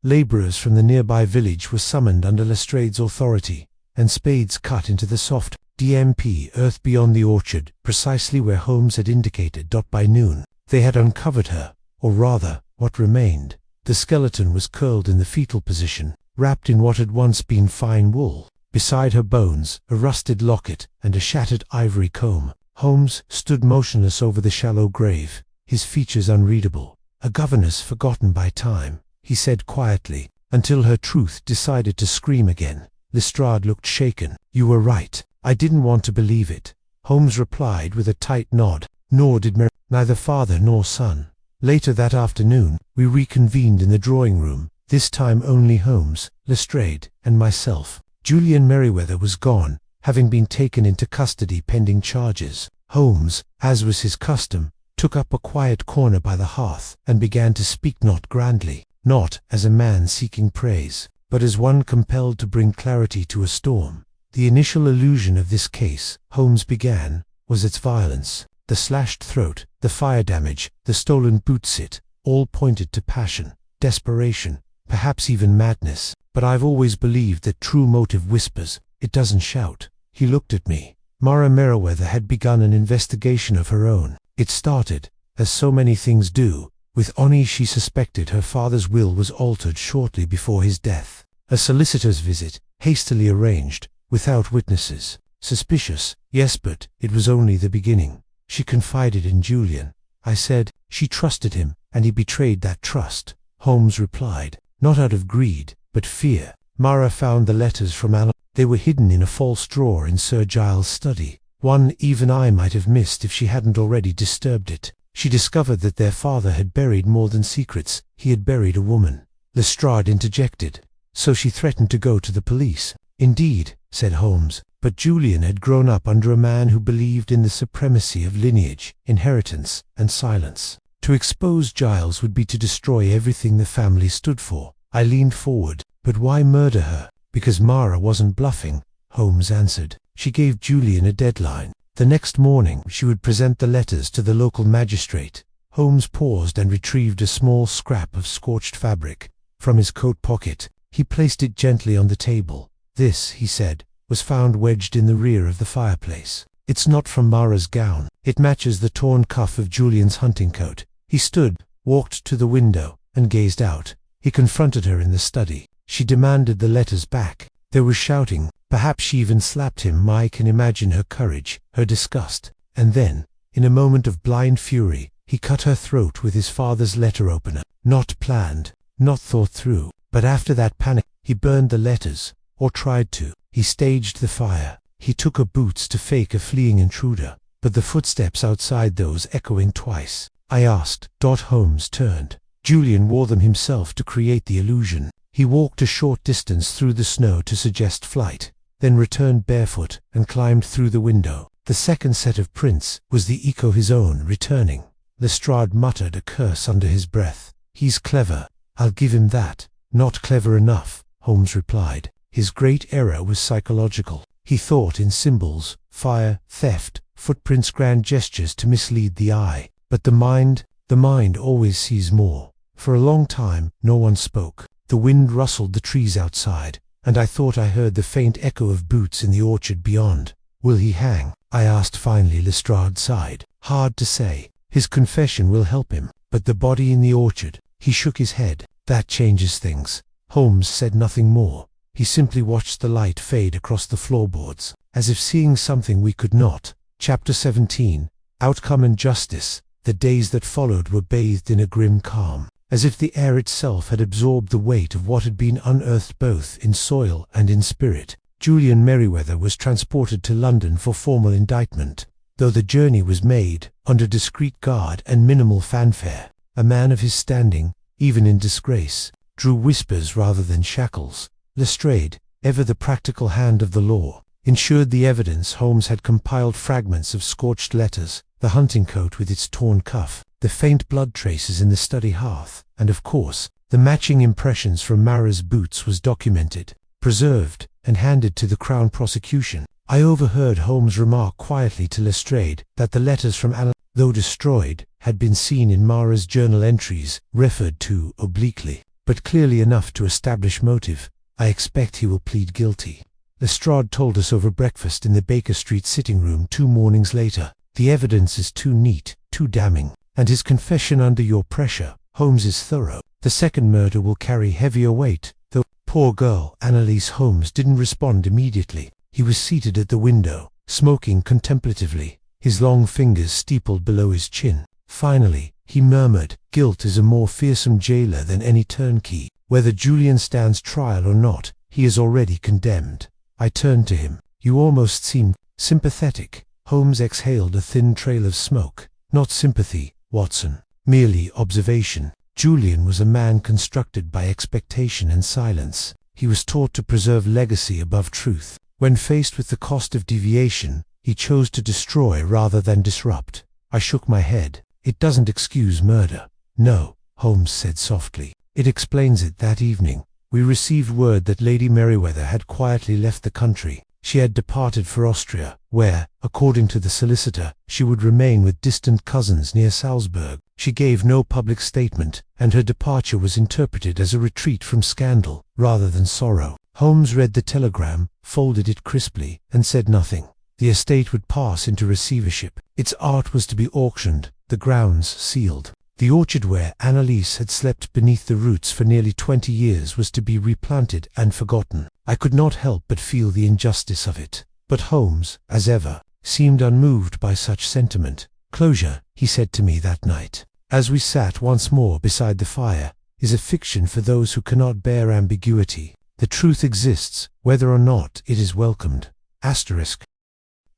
Labourers from the nearby village were summoned under Lestrade's authority, and spades cut into the soft, damp earth beyond the orchard, precisely where Holmes had indicated. By noon, they had uncovered her, or rather, what remained. The skeleton was curled in the fetal position, wrapped in what had once been fine wool. Beside her bones, a rusted locket and a shattered ivory comb. Holmes stood motionless over the shallow grave, his features unreadable. "A governess forgotten by time," he said quietly, until her truth decided to scream again. Lestrade looked shaken. "You were right. I didn't want to believe it," Holmes replied with a tight nod. Nor did neither father nor son. Later that afternoon, we reconvened in the drawing room, this time only Holmes, Lestrade, and myself. Julian Merryweather was gone, having been taken into custody pending charges. Holmes, as was his custom, took up a quiet corner by the hearth and began to speak, not grandly, not as a man seeking praise, but as one compelled to bring clarity to a storm. The initial illusion of this case, Holmes began, was its violence. The slashed throat, the fire damage, the stolen bootsit, all pointed to passion, desperation, perhaps even madness. But I've always believed that true motive whispers, it doesn't shout. He looked at me. Mara Merryweather had begun an investigation of her own. It started, as so many things do, with Oni. She suspected her father's will was altered shortly before his death. A solicitor's visit, hastily arranged, without witnesses. Suspicious, yes, but it was only the beginning. She confided in Julian. I said, she trusted him, and he betrayed that trust. Holmes replied, not out of greed, but fear. Mara found the letters from Alan. They were hidden in a false drawer in Sir Giles' study. One even I might have missed if she hadn't already disturbed it. She discovered that their father had buried more than secrets. He had buried a woman. Lestrade interjected. So she threatened to go to the police. Indeed, said Holmes, but Julian had grown up under a man who believed in the supremacy of lineage, inheritance, and silence. To expose Giles would be to destroy everything the family stood for. I leaned forward. But why murder her? Because Mara wasn't bluffing, Holmes answered. She gave Julian a deadline. The next morning she would present the letters to the local magistrate. Holmes paused and retrieved a small scrap of scorched fabric. From his coat pocket, he placed it gently on the table. This, he said, was found wedged in the rear of the fireplace. It's not from Mara's gown. It matches the torn cuff of Julian's hunting coat. He stood, walked to the window, and gazed out. He confronted her in the study. She demanded the letters back. There was shouting. Perhaps she even slapped him. I can imagine her courage, her disgust. And then, in a moment of blind fury, he cut her throat with his father's letter opener. Not planned, not thought through. But after that panic, he burned the letters, or tried to. He staged the fire. He took her boots to fake a fleeing intruder. But the footsteps outside, those echoing twice. I asked. Holmes turned. Julian wore them himself to create the illusion. He walked a short distance through the snow to suggest flight, then returned barefoot and climbed through the window. The second set of prints was the echo, his own, returning. Lestrade muttered a curse under his breath. He's clever, I'll give him that. Not clever enough, Holmes replied. His great error was psychological. He thought in symbols, fire, theft, footprints, grand gestures to mislead the eye. But the mind always sees more. For a long time, no one spoke. The wind rustled the trees outside, and I thought I heard the faint echo of boots in the orchard beyond. Will he hang? I asked finally. Lestrade sighed. Hard to say. His confession will help him. But the body in the orchard? He shook his head. That changes things. Holmes said nothing more. He simply watched the light fade across the floorboards, as if seeing something we could not. Chapter 17. Outcome and Justice. The days that followed were bathed in a grim calm, as if the air itself had absorbed the weight of what had been unearthed both in soil and in spirit. Julian Merryweather was transported to London for formal indictment, though the journey was made under discreet guard and minimal fanfare. A man of his standing, even in disgrace, drew whispers rather than shackles. Lestrade, ever the practical hand of the law, ensured the evidence. Holmes had compiled fragments of scorched letters, the hunting coat with its torn cuff, the faint blood traces in the study hearth, and of course, the matching impressions from Mara's boots was documented, preserved, and handed to the Crown prosecution. I overheard Holmes remark quietly to Lestrade that the letters from Annalise, though destroyed, had been seen in Mara's journal entries, referred to obliquely, but clearly enough to establish motive. I expect he will plead guilty. Lestrade told us over breakfast in the Baker Street sitting room 2 mornings later. The evidence is too neat, too damning, and his confession under your pressure, Holmes, is thorough. The second murder will carry heavier weight, though. Poor girl. Annalise. Holmes didn't respond immediately. He was seated at the window, smoking contemplatively, his long fingers steepled below his chin. Finally, he murmured, "Guilt is a more fearsome jailer than any turnkey. Whether Julian stands trial or not, he is already condemned." I turned to him. "You almost seem sympathetic." Holmes exhaled a thin trail of smoke. "Not sympathy, Watson. Merely observation. Julian was a man constructed by expectation and silence. He was taught to preserve legacy above truth. When faced with the cost of deviation, he chose to destroy rather than disrupt." I shook my head. "It doesn't excuse murder." "No," Holmes said softly. "It explains it. That evening, we received word that Lady Merriweather had quietly left the country. She had departed for Austria, where, according to the solicitor, she would remain with distant cousins near Salzburg. She gave no public statement, and her departure was interpreted as a retreat from scandal, rather than sorrow." Holmes read the telegram, folded it crisply, and said nothing. The estate would pass into receivership. Its art was to be auctioned, the grounds sealed. The orchard where Annalise had slept beneath the roots for nearly 20 years was to be replanted and forgotten. I could not help but feel the injustice of it. But Holmes, as ever, seemed unmoved by such sentiment. "Closure," he said to me that night, as we sat once more beside the fire, "is a fiction for those who cannot bear ambiguity. The truth exists, whether or not it is welcomed."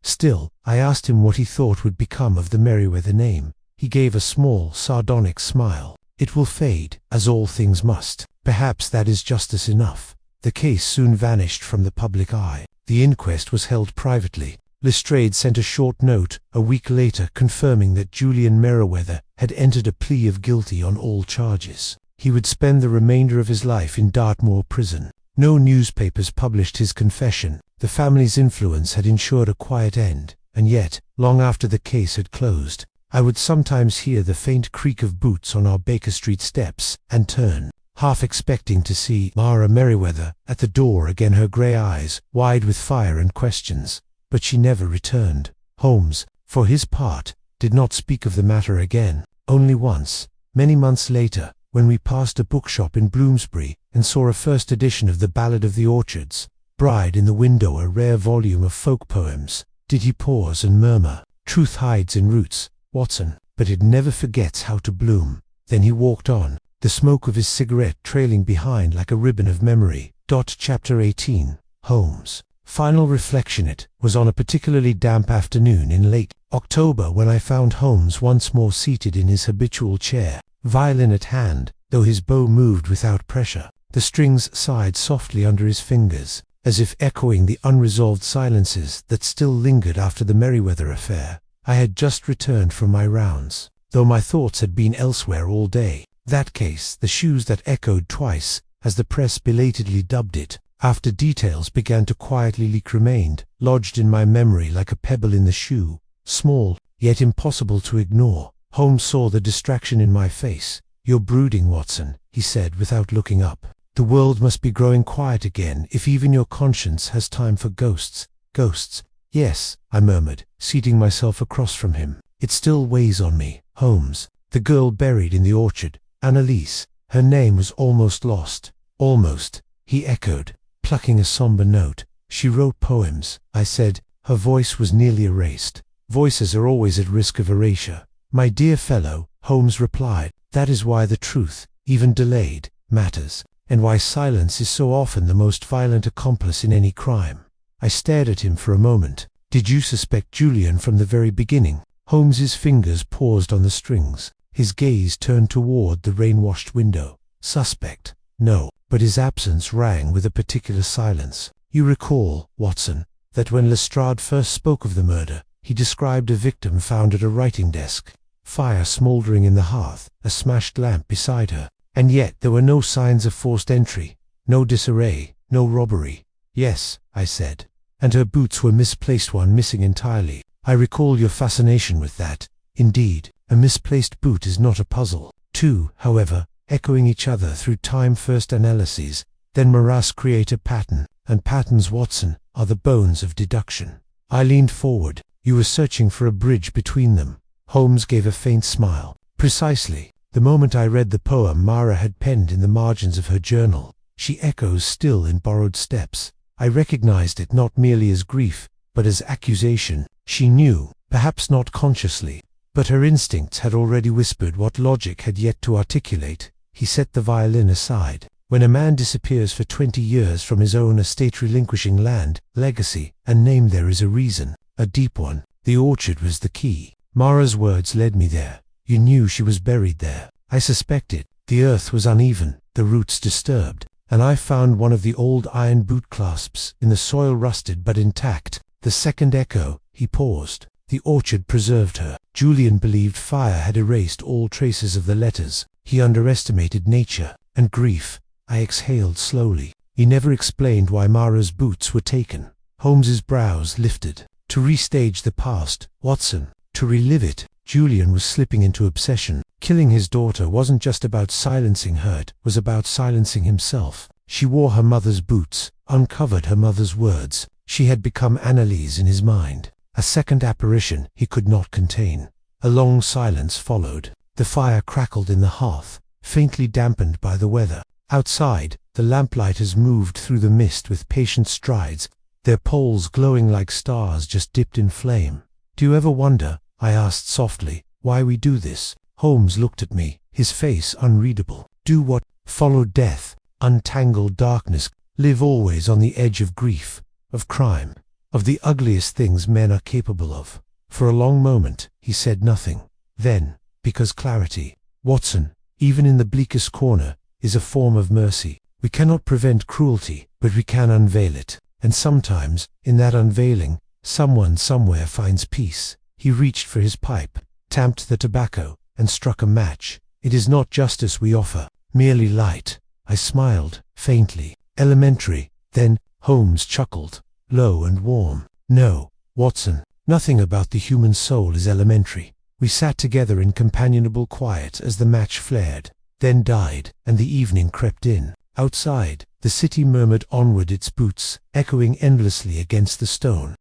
Still, I asked him what he thought would become of the Merriweather name. He gave a small, sardonic smile. "It will fade, as all things must. Perhaps that is justice enough." The case soon vanished from the public eye. The inquest was held privately. Lestrade sent a short note a week later confirming that Julian Merriweather had entered a plea of guilty on all charges. He would spend the remainder of his life in Dartmoor prison. No newspapers published his confession. The family's influence had ensured a quiet end, and yet, long after the case had closed, I would sometimes hear the faint creak of boots on our Baker Street steps, and turn, half expecting to see Mara Merriweather at the door again, her grey eyes wide with fire and questions. But she never returned. Holmes, for his part, did not speak of the matter again. Only once, many months later, when we passed a bookshop in Bloomsbury and saw a first edition of The Ballad of the Orchards, Bride in the window, a rare volume of folk poems, did he pause and murmur, "Truth hides in roots, Watson, but it never forgets how to bloom." Then he walked on, the smoke of his cigarette trailing behind like a ribbon of memory. Chapter 18. Holmes. Final reflection. It was on a particularly damp afternoon in late October when I found Holmes once more seated in his habitual chair, violin at hand, though his bow moved without pressure. The strings sighed softly under his fingers, as if echoing the unresolved silences that still lingered after the Merriweather affair. I had just returned from my rounds, though my thoughts had been elsewhere all day. That case, the shoes that echoed twice, as the press belatedly dubbed it, after details began to quietly leak, remained lodged in my memory like a pebble in the shoe, small, yet impossible to ignore. Holmes saw the distraction in my face. "You're brooding, Watson," he said without looking up. "The world must be growing quiet again if even your conscience has time for ghosts." "Ghosts? Yes," I murmured, seating myself across from him. "It still weighs on me, Holmes. The girl buried in the orchard, Annalise, her name was almost lost." "Almost," he echoed, plucking a somber note. "She wrote poems," I said. Her voice was nearly erased. Voices are always at risk of erasure. "My dear fellow," Holmes replied, "that is why the truth, even delayed, matters, and why silence is so often the most violent accomplice in any crime." I stared at him for a moment. "Did you suspect Julian from the very beginning?" Holmes's fingers paused on the strings. His gaze turned toward the rain-washed window. "Suspect? No." But his absence rang with a particular silence. "You recall, Watson, that when Lestrade first spoke of the murder, he described a victim found at a writing desk, fire smouldering in the hearth, a smashed lamp beside her, and yet there were no signs of forced entry, no disarray, no robbery. Yes, I said. And her boots were misplaced, one missing entirely. I recall your fascination with that. Indeed, a misplaced boot is not a puzzle. Two, however, echoing each other through time, first analyses, then morass, create a pattern, and patterns, Watson, are the bones of deduction. I leaned forward. You were searching for a bridge between them. Holmes gave a faint smile. Precisely. The moment I read the poem Mara had penned in the margins of her journal, she echoes still in borrowed steps. I recognized it not merely as grief, but as accusation. She knew, perhaps not consciously, but her instincts had already whispered what logic had yet to articulate. He set the violin aside. When a man disappears for 20 years from his own estate, relinquishing land, legacy, and name, there is a reason, a deep one. The orchard was the key. Mara's words led me there. You knew she was buried there. I suspected. The earth was uneven, the roots disturbed, and I found one of the old iron boot clasps in the soil, rusted but intact. The second echo. He paused. The orchard preserved her. Julian believed fire had erased all traces of the letters. He underestimated nature and grief. I exhaled slowly. He never explained why Mara's boots were taken. Holmes's brows lifted. To restage the past, Watson. To relive it. Julian was slipping into obsession. Killing his daughter wasn't just about silencing her, it was about silencing himself. She wore her mother's boots, uncovered her mother's words. She had become Annalise in his mind. A second apparition he could not contain. A long silence followed. The fire crackled in the hearth, faintly dampened by the weather. Outside, the lamplighters moved through the mist with patient strides, their poles glowing like stars just dipped in flame. Do you ever wonder, I asked softly, why we do this? Holmes looked at me, his face unreadable. Do what? Follow death, untangle darkness, live always on the edge of grief, of crime, of the ugliest things men are capable of. For a long moment, he said nothing. Then, because clarity, Watson, even in the bleakest corner, is a form of mercy. We cannot prevent cruelty, but we can unveil it. And sometimes, in that unveiling, someone somewhere finds peace. He reached for his pipe, tamped the tobacco, and struck a match. It is not justice we offer, merely light. I smiled, faintly. Elementary. Then, Holmes chuckled, low and warm. No, Watson, nothing about the human soul is elementary. We sat together in companionable quiet as the match flared, then died, and the evening crept in. Outside, the city murmured onward, its boots echoing endlessly against the stone.